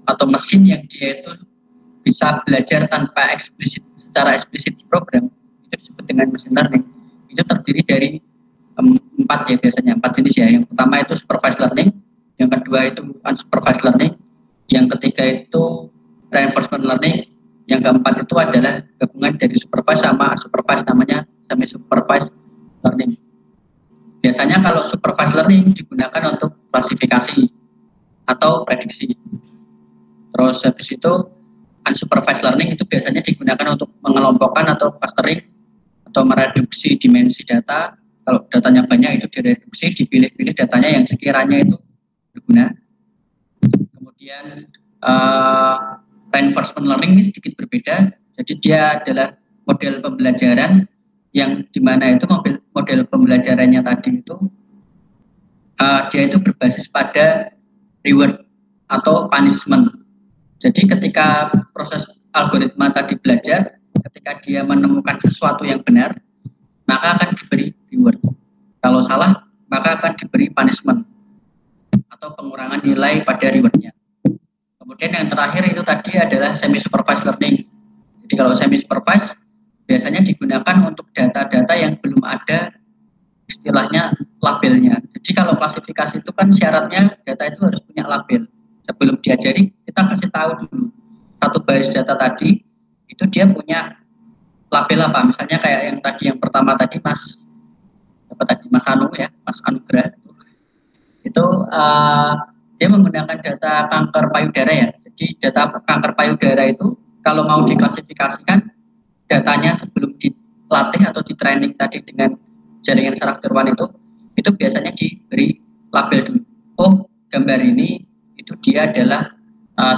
atau mesin yang dia itu bisa belajar tanpa secara eksplisit program, itu disebut dengan machine learning. Itu terdiri dari 4 ya, biasanya 4 jenis ya. Yang pertama itu supervised learning, yang kedua itu unsupervised learning, yang ketiga itu reinforcement learning, yang keempat itu adalah gabungan dari supervised sama unsupervised, namanya semi supervised learning. Biasanya kalau supervised learning digunakan untuk klasifikasi atau prediksi. Terus habis itu unsupervised learning itu biasanya digunakan untuk mengelompokkan atau clustering atau mereduksi dimensi data. Kalau datanya banyak itu direduksi, dipilih-pilih datanya yang sekiranya itu berguna. Kemudian reinforcement learning ini sedikit berbeda. Jadi dia adalah model pembelajaran yang dimana itu model pembelajarannya tadi itu dia itu berbasis pada reward atau punishment. Jadi ketika proses algoritma tadi belajar, ketika dia menemukan sesuatu yang benar, maka akan diberi reward. Kalau salah, maka akan diberi punishment atau pengurangan nilai pada rewardnya. Kemudian yang terakhir itu tadi adalah semi supervised learning. Jadi kalau semi supervised biasanya digunakan untuk data-data yang belum ada istilahnya labelnya. Jadi kalau klasifikasi itu kan syaratnya data itu harus punya label. Sebelum diajari kita kasih tahu dulu satu baris data tadi itu dia punya label apa, misalnya kayak yang tadi yang pertama tadi Mas Anu ya, Mas Anugrah itu dia menggunakan data kanker payudara ya. Jadi data kanker payudara itu kalau mau diklasifikasikan datanya sebelum dilatih atau di training tadi dengan jaringan saraf Derwan itu biasanya diberi label dulu. Oh, gambar ini itu dia adalah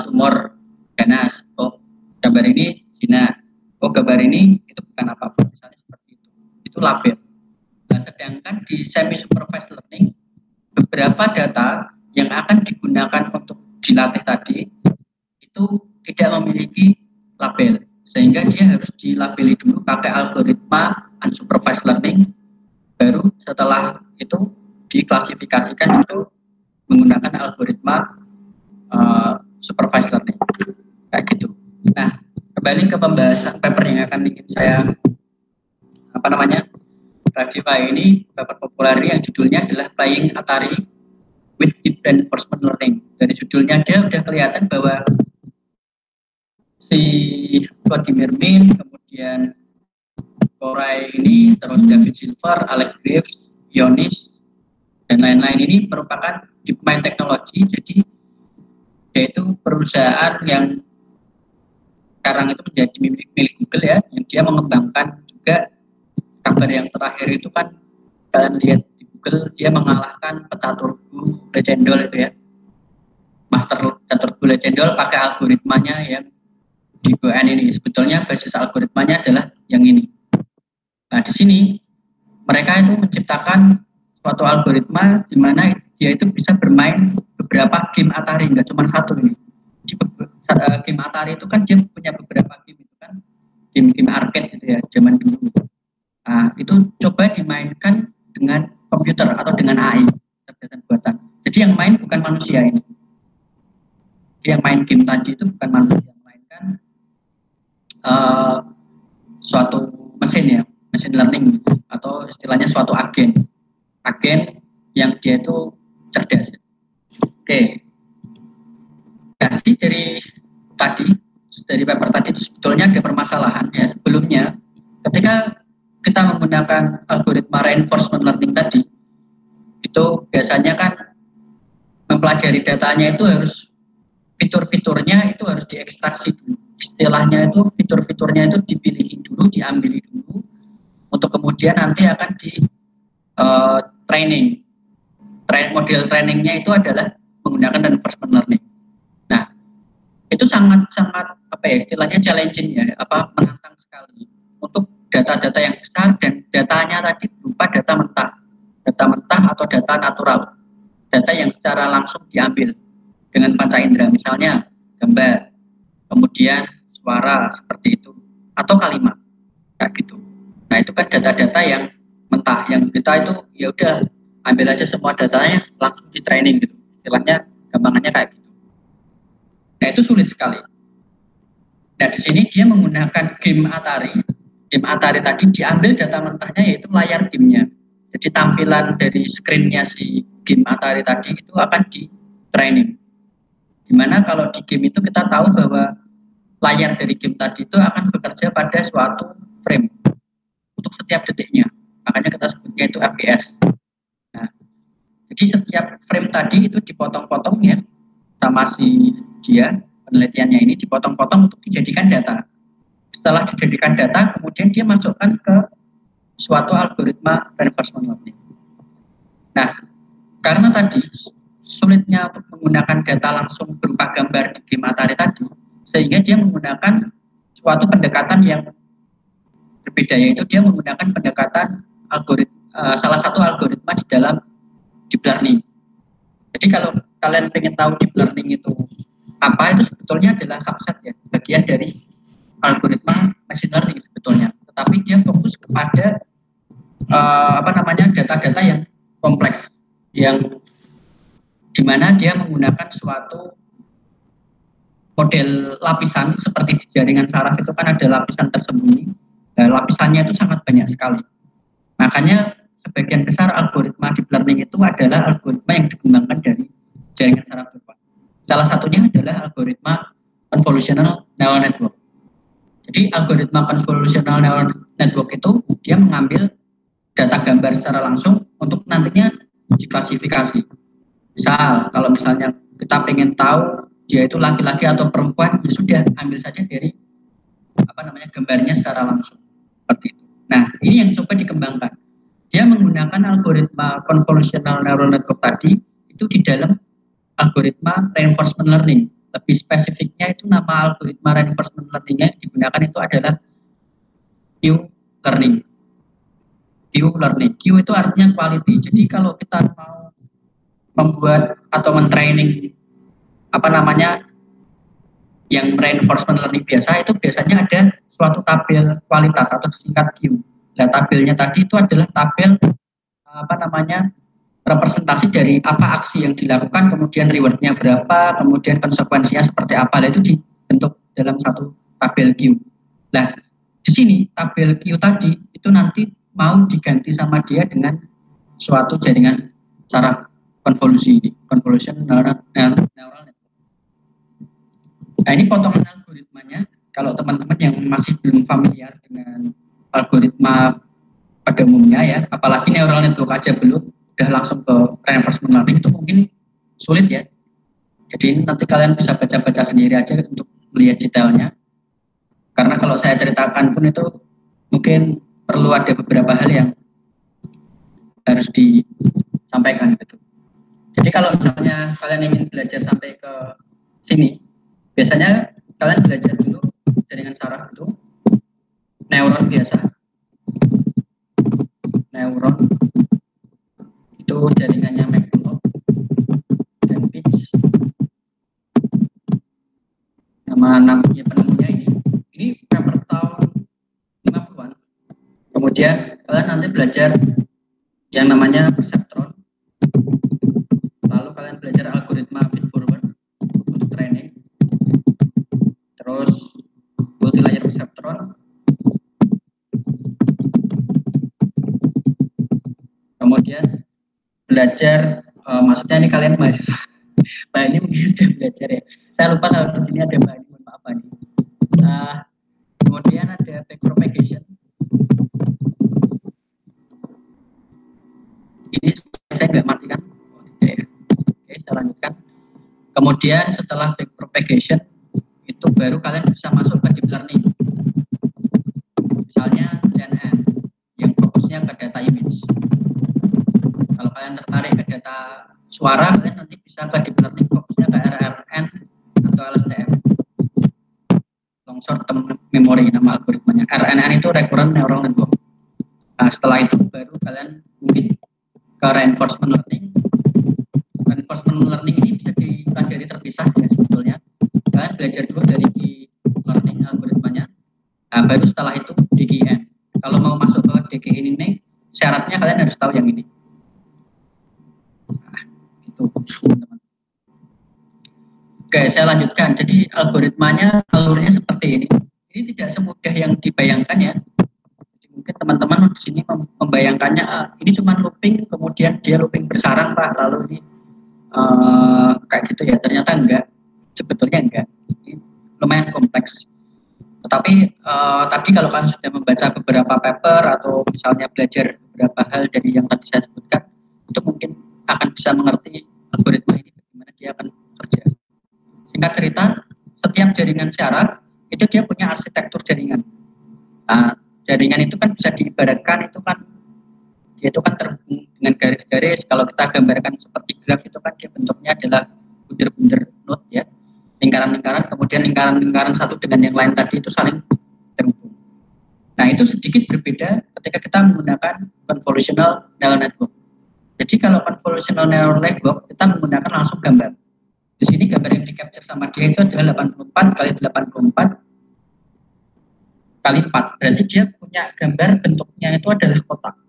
tumor ganas. Oh, gambar ini zina. Oh, gambar ini itu bukan apa-apa. Misalnya seperti itu. Itu label. Nah, sedangkan di semi supervised learning beberapa data yang akan digunakan untuk dilatih tadi itu tidak memiliki label, sehingga dia harus dilabeli dulu pakai algoritma unsupervised learning, baru setelah itu diklasifikasikan itu menggunakan algoritma supervised learning kayak gitu. Nah, kembali ke pembahasan paper yang akan ingin saya review ini, paper populer ini yang judulnya adalah Playing Atari with Deep Reinforcement Learning. Dari judulnya dia udah kelihatan bahwa si Vladimir Min, kemudian Koray ini, terus David Silver, Alex Graves, Ionis, dan lain-lain ini merupakan DeepMind teknologi. Jadi yaitu perusahaan yang sekarang itu menjadi milik Google ya, yang dia mengembangkan juga kabar yang terakhir itu kan kalian lihat di Google, dia mengalahkan pecaturgu Legendol itu ya, master pecaturgu Legendol pakai algoritmanya yang di BN ini. Sebetulnya basis algoritmanya adalah yang ini. Nah, di sini mereka itu menciptakan suatu algoritma di mana dia itu bisa bermain beberapa game Atari, nggak cuma satu ini. Di game Atari itu kan dia punya beberapa game itu kan, game-game arcade gitu ya, zaman dulu. Nah, itu coba dimainkan dengan komputer atau dengan AI, kecerdasan buatan. Jadi yang main bukan manusia ini. Jadi yang main game tadi itu bukan manusia, yang mainkan suatu mesin ya, mesin learning atau istilahnya suatu agen yang dia itu cerdas. Oke. Jadi dari paper tadi itu sebetulnya ada permasalahan ya. Sebelumnya ketika kita menggunakan algoritma reinforcement learning tadi, itu biasanya kan mempelajari datanya itu harus fitur-fiturnya itu harus diekstraksi dulu. Istilahnya itu fitur-fiturnya itu dipilihin dulu, diambil dulu, untuk kemudian nanti akan di training. Model trainingnya itu adalah menggunakan reinforcement learning. Nah, itu sangat apa ya istilahnya challenging ya, menantang sekali untuk data-data yang besar dan datanya tadi berupa data mentah atau data natural, data yang secara langsung diambil dengan panca indera, misalnya gambar, kemudian suara seperti itu, atau kalimat kayak gitu. Nah, itu kan data-data yang mentah, yang kita itu ya udah ambil aja semua datanya langsung di training gitu, istilahnya gampangannya kayak gitu. Nah, itu sulit sekali. Nah, di sini dia menggunakan game Atari tadi diambil data mentahnya yaitu layar gamenya. Jadi tampilan dari screen-nya si game Atari tadi itu akan di training. Dimana kalau di game itu kita tahu bahwa layar dari game tadi itu akan bekerja pada suatu frame untuk setiap detiknya. Makanya kita sebutnya itu FPS. Nah, jadi setiap frame tadi itu dipotong-potong ya sama si penelitiannya ini dipotong-potong untuk dijadikan data. Setelah dijadikan data, kemudian dia masukkan ke suatu algoritma reinforcement learning. Nah, karena tadi sulitnya untuk menggunakan data langsung berupa gambar di game Atari tadi, sehingga dia menggunakan suatu pendekatan yang berbeda, yaitu dia menggunakan pendekatan salah satu algoritma di dalam deep learning. Jadi kalau kalian ingin tahu deep learning itu apa, itu sebetulnya adalah subset ya, bagian dari algoritma machine learning sebetulnya, tetapi dia fokus kepada data-data yang kompleks, yang dimana dia menggunakan suatu model lapisan seperti di jaringan saraf itu kan ada lapisan tersembunyi. Nah, lapisannya itu sangat banyak sekali. Makanya sebagian besar algoritma deep learning itu adalah algoritma yang dikembangkan dari jaringan saraf Derwan. Salah satunya adalah algoritma convolutional neural network. Jadi algoritma convolutional neural network itu dia mengambil data gambar secara langsung untuk nantinya diklasifikasi. Misal kalau misalnya kita pengen tahu dia itu laki-laki atau perempuan, ya sudah ambil saja dari gambarnya secara langsung seperti itu. Nah, ini yang coba dikembangkan. Dia menggunakan algoritma convolutional neural network tadi itu di dalam algoritma reinforcement learning. Lebih spesifiknya itu nama algoritma reinforcement learning-nya yang digunakan itu adalah Q learning. Q learning. Q itu artinya quality. Jadi kalau kita mau membuat atau mentraining yang reinforcement learning biasa, itu biasanya ada suatu tabel kualitas atau singkat Q. Nah, tabelnya tadi itu adalah tabel representasi dari apa aksi yang dilakukan, kemudian rewardnya berapa, kemudian konsekuensinya seperti apa. Nah, itu dibentuk dalam satu tabel Q. Nah, di sini tabel Q tadi itu nanti mau diganti sama dia dengan suatu jaringan cara convolution neural network. Nah, ini potongan algoritmanya. Kalau teman-teman yang masih belum familiar dengan algoritma pada umumnya ya, apalagi neural network aja belum, udah langsung ke reinforcement learning, itu mungkin sulit ya. Jadi nanti kalian bisa baca-baca sendiri aja untuk melihat detailnya. Karena kalau saya ceritakan pun itu mungkin perlu ada beberapa hal yang harus disampaikan gitu. Jadi kalau misalnya kalian ingin belajar sampai ke sini, biasanya kalian belajar dulu jaringan saraf itu, neuron biasa, neuron itu jaringannya McCulloch dan Pitch. Nama penemunya ini paper tahun 50-an. Kemudian kalian nanti belajar yang namanya perceptron, lalu kalian belajar algoritma feed forward untuk training, terus multi-layer perceptron, kemudian belajar maksudnya ini kalian mahasiswa Mbak ini mungkin sudah belajar ya, saya lupa kalau di sini ada Mbak ini, mohon maaf Mbak ini. Kemudian ada backpropagation, ini saya nggak matikan. Oke, saya lanjutkan. Kemudian setelah backpropagation itu baru kalian bisa masuk ke deep learning, misalnya CNN yang fokusnya ke data image. Kalau kalian tertarik ke data suara, kalian nanti bisa ke deep learning fokusnya ke RNN atau LSTM, long short term memory nama algoritmanya. RNN itu recurrent neural network. Nah, setelah itu baru kalian mungkin ke reinforcement learning. Reinforcement learning ini bisa dipelajari terpisah ya sebetulnya. Kalian belajar dulu dari deep learning algoritmanya. Nah, baru setelah itu DGN. Kalau mau masuk ke DGN ini, syaratnya kalian harus tahu yang ini. Nah, itu teman-teman. Oke, saya lanjutkan. Jadi algoritmanya alurnya seperti ini. Ini tidak semudah yang dibayangkan ya. Mungkin teman-teman di sini membayangkannya ini cuma looping, kemudian dia looping bersarang Pak, lalu ini kayak gitu ya. Ternyata enggak, sebetulnya enggak. Ini lumayan kompleks. Tetapi tadi kalau kalian sudah membaca beberapa paper atau misalnya belajar beberapa hal dari yang tadi saya sebutkan, itu mungkin akan bisa mengerti algoritma ini bagaimana dia akan kerja. Singkat cerita, setiap jaringan syaraf itu dia punya arsitektur jaringan. Nah, jaringan itu kan bisa diibaratkan dia itu kan terhubung dengan garis-garis. Kalau kita gambarkan seperti graf itu kan dia bentuknya adalah bunder-bunder node ya, lingkaran-lingkaran, kemudian lingkaran-lingkaran satu dengan yang lain tadi itu saling terhubung. Nah, itu sedikit berbeda ketika kita menggunakan convolutional neural network. Jadi kalau convolutional neural network kita menggunakan langsung gambar. Di sini gambar yang di-capture sama dia itu adalah 84 kali 84 kali 4. Berarti dia punya gambar bentuknya itu adalah kotak.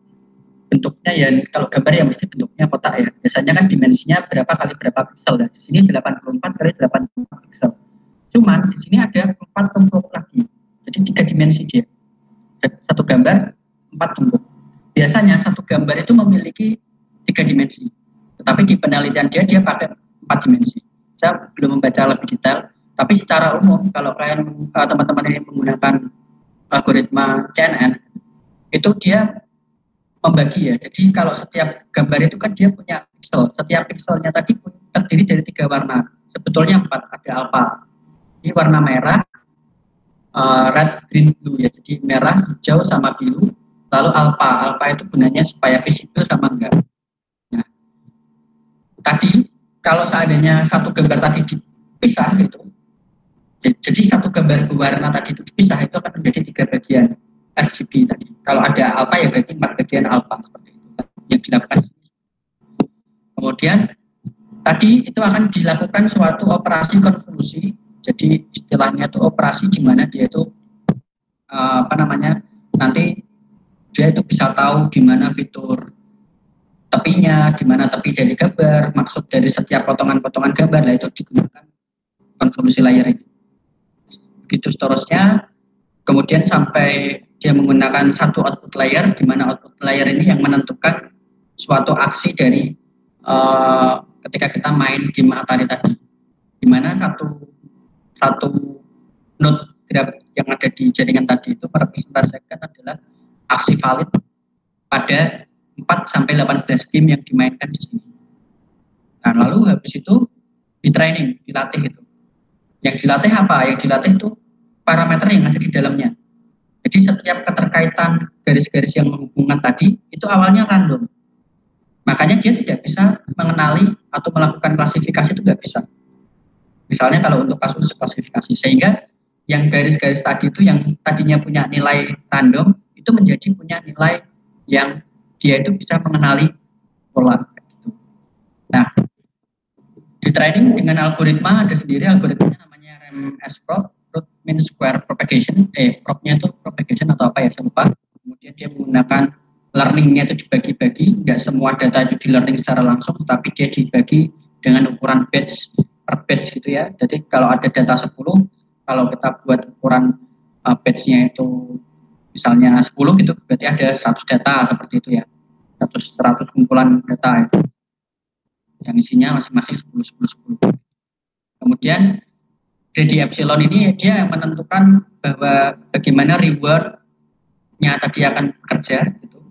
Bentuknya ya, kalau gambar ya mesti bentuknya kotak ya. Biasanya kan dimensinya berapa kali berapa pixel. Nah, di sini 84 kali 84 pixel. Cuman di sini ada 4 tumpuk lagi. Jadi 3 dimensi dia. Satu gambar 4 tumpuk. Biasanya satu gambar itu memiliki 3 dimensi. Tetapi di penelitian dia pakai 4 dimensi. Saya belum membaca lebih detail, Tapi secara umum kalau kalian teman-teman ini menggunakan algoritma CNN, itu dia membagi ya. Jadi kalau setiap gambar itu kan dia punya pixel. Setiap pixelnya tadi terdiri dari 3 warna. Sebetulnya 4, ada alpha. Ini warna merah, red, green, blue ya. Jadi merah, hijau, sama biru. Lalu alpha. Alpha itu gunanya supaya visible sama enggak. Nah, tadi kalau seandainya satu gambar tadi dipisah gitu, jadi satu gambar berwarna tadi itu dipisah, itu akan menjadi 3 bagian RGB tadi. Kalau ada alpha ya berarti 4 bagian alpha seperti itu yang dilakukan. Kemudian tadi itu akan dilakukan suatu operasi konvolusi. Jadi istilahnya itu operasi di mana dia itu nanti dia itu bisa tahu di mana fitur tepinya, di mana tepi dari gambar, maksud dari setiap potongan-potongan gambar, lah itu digunakan konvolusi layer itu. Begitu seterusnya, kemudian sampai dia menggunakan satu output layer, di mana output layer ini yang menentukan suatu aksi dari ketika kita main game Atari tadi, di mana satu node graph yang ada di jaringan tadi itu merepresentasikan adalah aksi valid pada 4-18 game yang dimainkan di sini. Nah, lalu habis itu di training, dilatih itu. Yang dilatih apa? Yang dilatih itu parameter yang ada di dalamnya. Jadi setiap keterkaitan garis-garis yang menghubungkan tadi itu awalnya random. Makanya dia tidak bisa mengenali atau melakukan klasifikasi, itu nggak bisa. Misalnya kalau untuk kasus klasifikasi, sehingga yang garis-garis tadi itu yang tadinya punya nilai random itu menjadi punya nilai yang dia itu bisa mengenali pola. Nah, di training dengan algoritma ada sendiri, algoritmanya namanya RMS-Prop, root mean square propagation. Prop-nya itu propagation atau apa ya, saya lupa. Kemudian dia menggunakan learning-nya itu dibagi-bagi, nggak semua data itu di learning secara langsung, tapi dia dibagi dengan ukuran batch per batch gitu ya. Jadi kalau ada data 10, kalau kita buat ukuran batch-nya itu misalnya 10 gitu, berarti ada 100 data seperti itu ya. 100 kumpulan data itu, yang isinya masing-masing 10. Kemudian Grady Epsilon ini dia menentukan bahwa bagaimana reward-nya tadi akan bekerja gitu.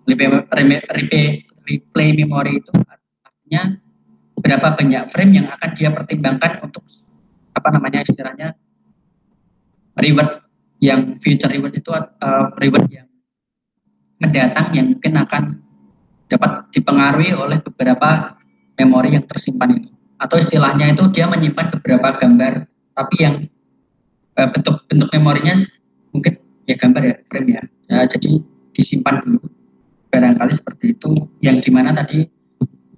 Replay memory itu artinya berapa banyak frame yang akan dia pertimbangkan untuk istilahnya reward yang future reward itu reward yang mendatang yang mungkin akan dapat dipengaruhi oleh beberapa memori yang tersimpan itu, atau istilahnya itu dia menyimpan beberapa gambar tapi yang bentuk memorinya mungkin ya gambar ya, frame ya, jadi disimpan dulu barangkali seperti itu, yang dimana tadi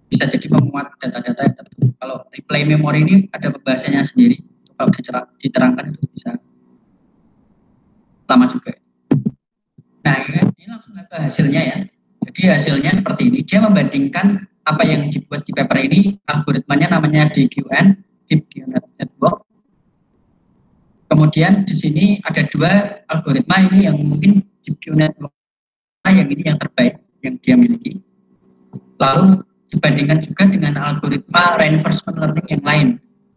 bisa jadi memuat data-data yang tertentu. Kalau replay memory ini ada pembahasannya sendiri, kalau diterangkan itu bisa lama juga. Nah ini langsung ke hasilnya ya. Jadi hasilnya seperti ini, dia membandingkan apa yang dibuat di paper ini, algoritmanya namanya DQN, Deep Neural Network. Kemudian di sini ada 2 algoritma ini yang mungkin Deep Neural Network yang ini yang terbaik yang dia miliki. Lalu dibandingkan juga dengan algoritma reinforcement learning yang lain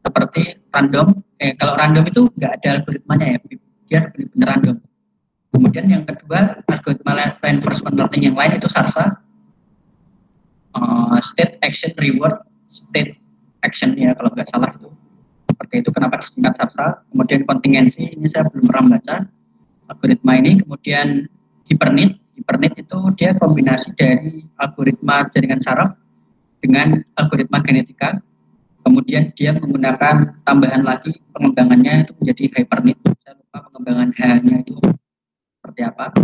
seperti random. Kalau random itu nggak ada algoritmanya ya, dia benar-benar random. Kemudian yang kedua algoritma reinforcement learning yang lain itu SARSA, state action reward state action ya kalau nggak salah itu seperti itu, kenapa disingkat SARSA. Kemudian kontingensi ini saya belum pernah baca algoritma ini. Kemudian Hibernate itu dia kombinasi dari algoritma jaringan saraf dengan algoritma genetika. Kemudian dia menggunakan tambahan lagi pengembangannya itu menjadi Hibernate. Saya lupa pengembangan H-nya itu seperti apa.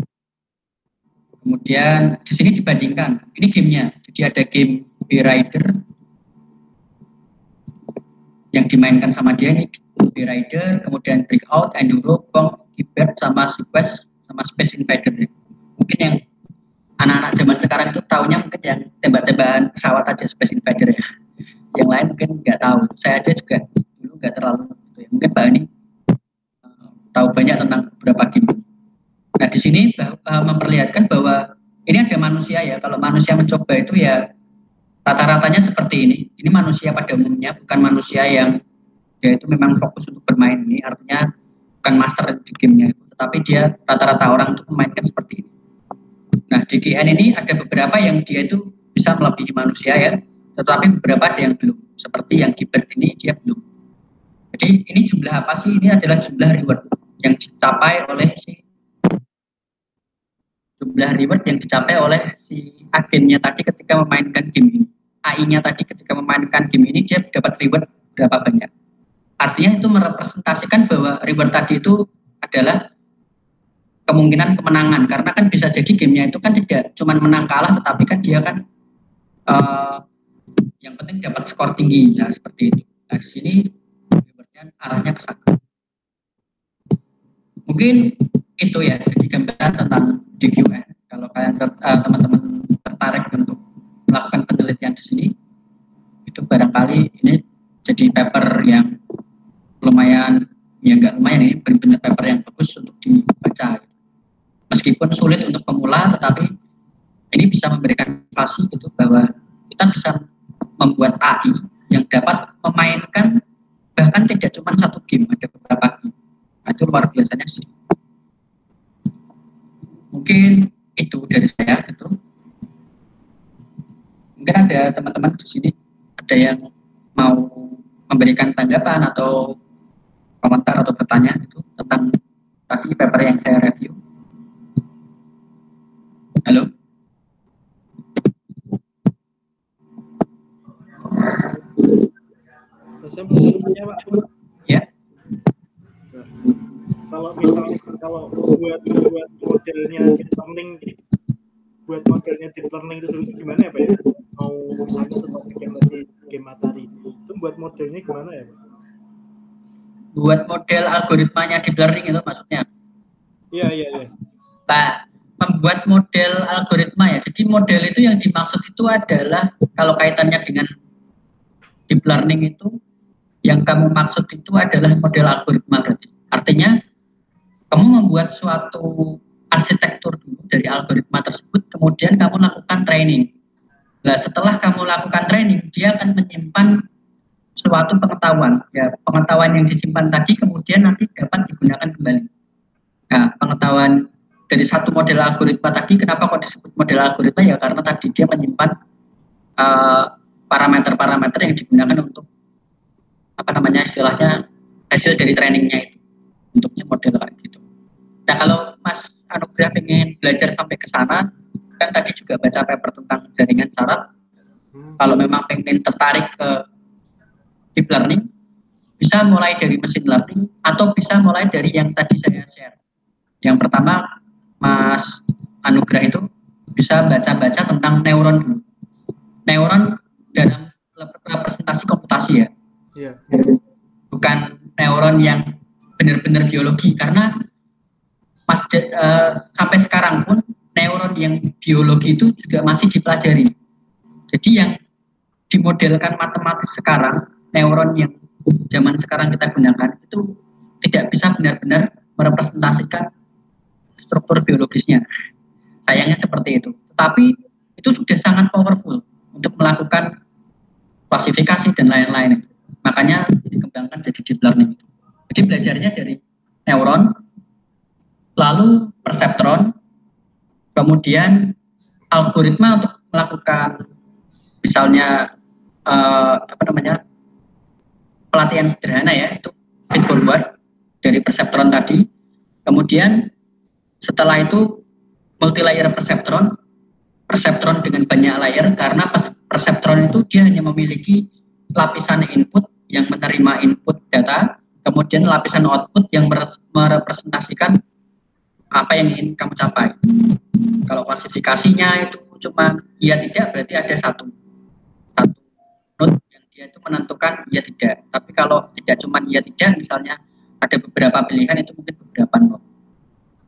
Kemudian di sini dibandingkan, ini gamenya. Jadi ada game B-Rider yang dimainkan sama dia ini, B-Rider, kemudian Breakout, Enduro, Pong, Keyboard, sama Sequest, sama Space Invader. Mungkin yang anak-anak zaman sekarang itu tahunya mungkin yang tembak-tembakan pesawat aja, Space Invader ya. Yang lain mungkin nggak tahu. Saya aja juga dulu nggak terlalu gitu ya. Mungkin Pak ini tahu banyak tentang beberapa game. Nah di sini memperlihatkan bahwa ini ada manusia ya. Kalau manusia mencoba itu ya rata-ratanya seperti ini. Ini manusia pada umumnya, bukan manusia yang dia itu memang fokus untuk bermain ini, artinya bukan master di gamenya itu, tetapi dia rata-rata orang itu memainkan seperti ini. Nah, di GN ini ada beberapa yang dia itu bisa melebihi manusia ya, tetapi beberapa ada yang belum. Seperti yang Gilbert ini dia belum. Jadi ini jumlah apa sih? Ini adalah jumlah reward yang dicapai oleh si agennya tadi ketika memainkan game ini. AI-nya tadi ketika memainkan game ini dia dapat reward berapa banyak. Artinya itu merepresentasikan bahwa reward tadi itu adalah kemungkinan kemenangan, karena kan bisa jadi gamenya itu kan tidak cuma menang kalah, tetapi kan dia kan yang penting dapat skor tinggi ya, seperti itu. Nah, di sini arahnya ke sana. Mungkin itu ya, jadi gambaran tentang DQN. Kalau kalian teman-teman tertarik untuk melakukan penelitian di sini, itu barangkali ini jadi paper yang lumayan, ya enggak lumayan ini, benar-benar paper yang bagus untuk dibaca. Meskipun sulit untuk pemula, tetapi ini bisa memberikan motivasi gitu bahwa kita bisa membuat AI yang dapat memainkan bahkan tidak cuma satu game, ada beberapa game. Nah, itu luar biasanya sih. Mungkin itu dari saya gitu. Mungkin ada teman-teman di sini ada yang mau memberikan tanggapan atau komentar atau bertanya itu tentang tadi paper yang saya review. Halo. Saya mau tanya, Pak. Ya. Kalau misalnya buat modelnya deep learning, itu gimana ya, Pak ya? Mau misalnya tentang game Atari, itu buat modelnya gimana ya, Pak? Buat model algoritmanya deep learning itu maksudnya? Iya. Nah, membuat model algoritma ya. Jadi model itu yang dimaksud itu adalah kalau kaitannya dengan deep learning itu, yang kamu maksud itu adalah model algoritma berarti. Artinya kamu membuat suatu arsitektur dulu dari algoritma tersebut, kemudian kamu lakukan training. Nah, setelah kamu lakukan training, dia akan menyimpan suatu pengetahuan. Ya, pengetahuan yang disimpan tadi kemudian nanti dapat digunakan kembali. Nah, pengetahuan dari satu model algoritma tadi, kenapa kok disebut model algoritma? Ya karena tadi dia menyimpan parameter-parameter yang digunakan untuk istilahnya hasil dari trainingnya itu, bentuknya model kayak gitu. Nah, kalau Mas Anugrah pengen belajar sampai ke sana, kan tadi juga baca paper tentang jaringan saraf. Kalau memang pengen tertarik ke deep learning, bisa mulai dari machine learning atau bisa mulai dari yang tadi saya share. Yang pertama, Mas Anugrah itu bisa baca-baca tentang neuron dulu. Neuron dalam representasi komputasi ya. Iya. Bukan neuron yang benar-benar biologi, karena sampai sekarang pun neuron yang biologi itu juga masih dipelajari. Jadi yang dimodelkan matematis sekarang, neuron yang zaman sekarang kita gunakan itu tidak bisa benar-benar merepresentasikan struktur biologisnya. Sayangnya seperti itu. Tapi itu sudah sangat powerful untuk melakukan klasifikasi dan lain-lain. Makanya dikembangkan jadi deep learning itu. Jadi belajarnya dari neuron, lalu perseptron, kemudian algoritma untuk melakukan misalnya pelatihan sederhana ya, itu feed forward dari perseptron tadi. Kemudian setelah itu multi layer perseptron dengan banyak layer, karena perseptron itu dia hanya memiliki lapisan input yang menerima input data, kemudian lapisan output yang merepresentasikan apa yang ingin kamu capai. Kalau klasifikasinya itu cuma iya tidak, berarti ada satu node yang dia itu menentukan iya tidak. Tapi kalau tidak cuma iya tidak, misalnya ada beberapa pilihan, itu mungkin beberapa node.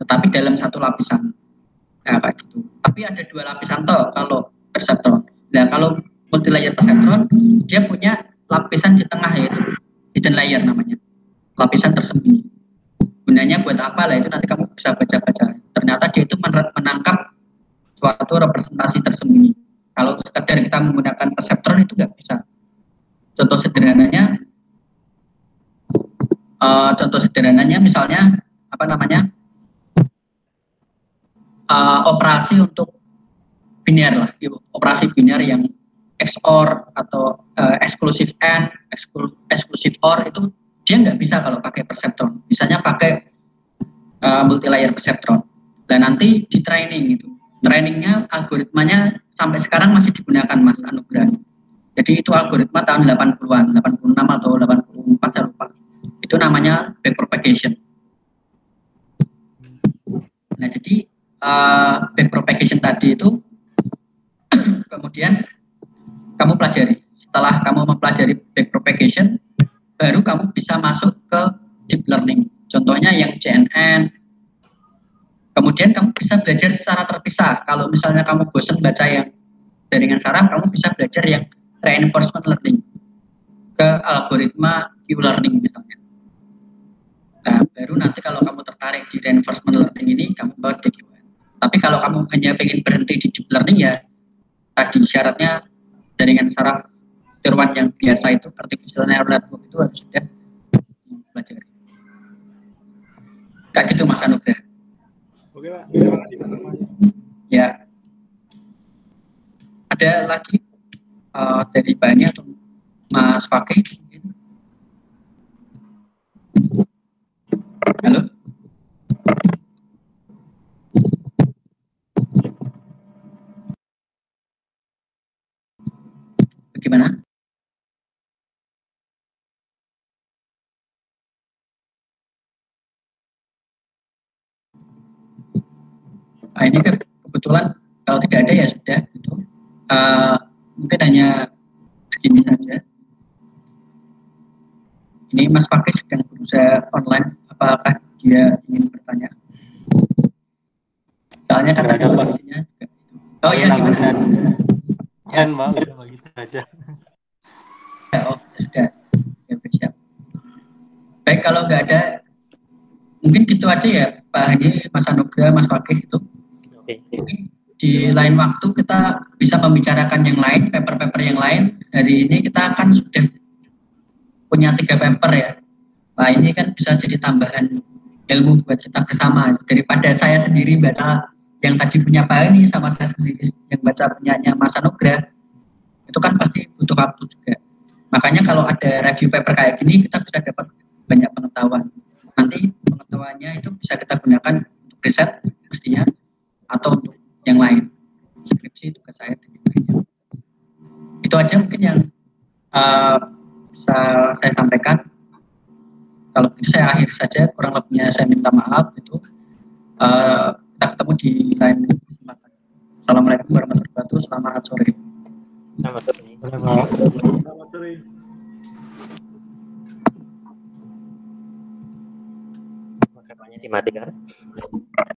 Tetapi dalam satu lapisan. Nah, kayak gitu. Tapi ada dua lapisan toh kalau perseptron. Nah, kalau multi layer perseptron, dia punya lapisan di tengah, yaitu hidden layer namanya. Lapisan tersembunyi. Gunanya buat apa lah, itu nanti kamu bisa baca-baca. Ternyata dia itu menangkap suatu representasi tersembunyi. Kalau sekedar kita menggunakan perseptron itu nggak bisa. Contoh sederhananya, Contoh sederhananya misalnya apa namanya operasi untuk biner lah, operasi biner yang XOR atau eksklusif AND, eksklusif OR itu dia nggak bisa kalau pakai perseptron. Misalnya pakai multi-layer perseptron. Dan nanti di training itu, trainingnya algoritmanya sampai sekarang masih digunakan Mas Anugrah. Jadi itu algoritma tahun 80-an, 86 atau 84 saya lupa. Itu namanya backpropagation. Nah jadi backpropagation tadi itu kemudian kamu pelajari. Setelah kamu mempelajari backpropagation, baru kamu bisa masuk ke deep learning. Contohnya yang CNN. Kemudian kamu bisa belajar secara terpisah. Kalau misalnya kamu bosan baca yang jaringan saraf, kamu bisa belajar yang reinforcement learning ke algoritma Q-learning misalnya. Nah, baru nanti kalau kamu tertarik di reinforcement learning ini, kamu bawa DQN. Tapi kalau kamu hanya ingin berhenti di deep learning, ya tadi syaratnya jaringan saraf tier 1 yang biasa itu, artificial neural network itu harus sudah dipelajari. Kayak gitu Mas Anugrah. Oke Pak, terima kasih Pak. Ya. Ada lagi dari Bani atau Mas Fakih? Halo? Bagaimana? Nah, ini kan kebetulan kalau tidak ada ya sudah gitu. Mungkin hanya begini saja. Ini Mas Fakih sedang berusaha online, apakah dia ingin bertanya? Soalnya katanya posisinya juga. Oh iya gimana? Kan mau begitu aja. Ya, oh sudah. Ya, siap. Baik, kalau nggak ada, mungkin gitu aja ya Pak Haji, Mas Anugrah, Mas Fakih itu. Oke. Di lain waktu kita bisa membicarakan yang lain, paper-paper yang lain. Hari ini kita akan sudah punya 3 paper ya. Nah ini kan bisa jadi tambahan ilmu buat kita bersama. Daripada saya sendiri baca yang tadi punya Pak ini sama saya sendiri yang baca punyanya Mas Anugrah, itu kan pasti butuh waktu juga. Makanya kalau ada review paper kayak gini, kita bisa dapat banyak pengetahuan. Nanti pengetahuannya itu bisa kita gunakan untuk riset mestinya atau untuk yang lain. Skripsi tugas saya dan yang lainnya. Itu aja mungkin yang bisa saya sampaikan. Kalau itu saya akhiri saja, kurang lebihnya saya minta maaf. Itu kita ketemu di lain kesempatan. Assalamualaikum warahmatullahi wabarakatuh. Selamat sore. Selamat sore. Selamat sore. Makanya dimatikan.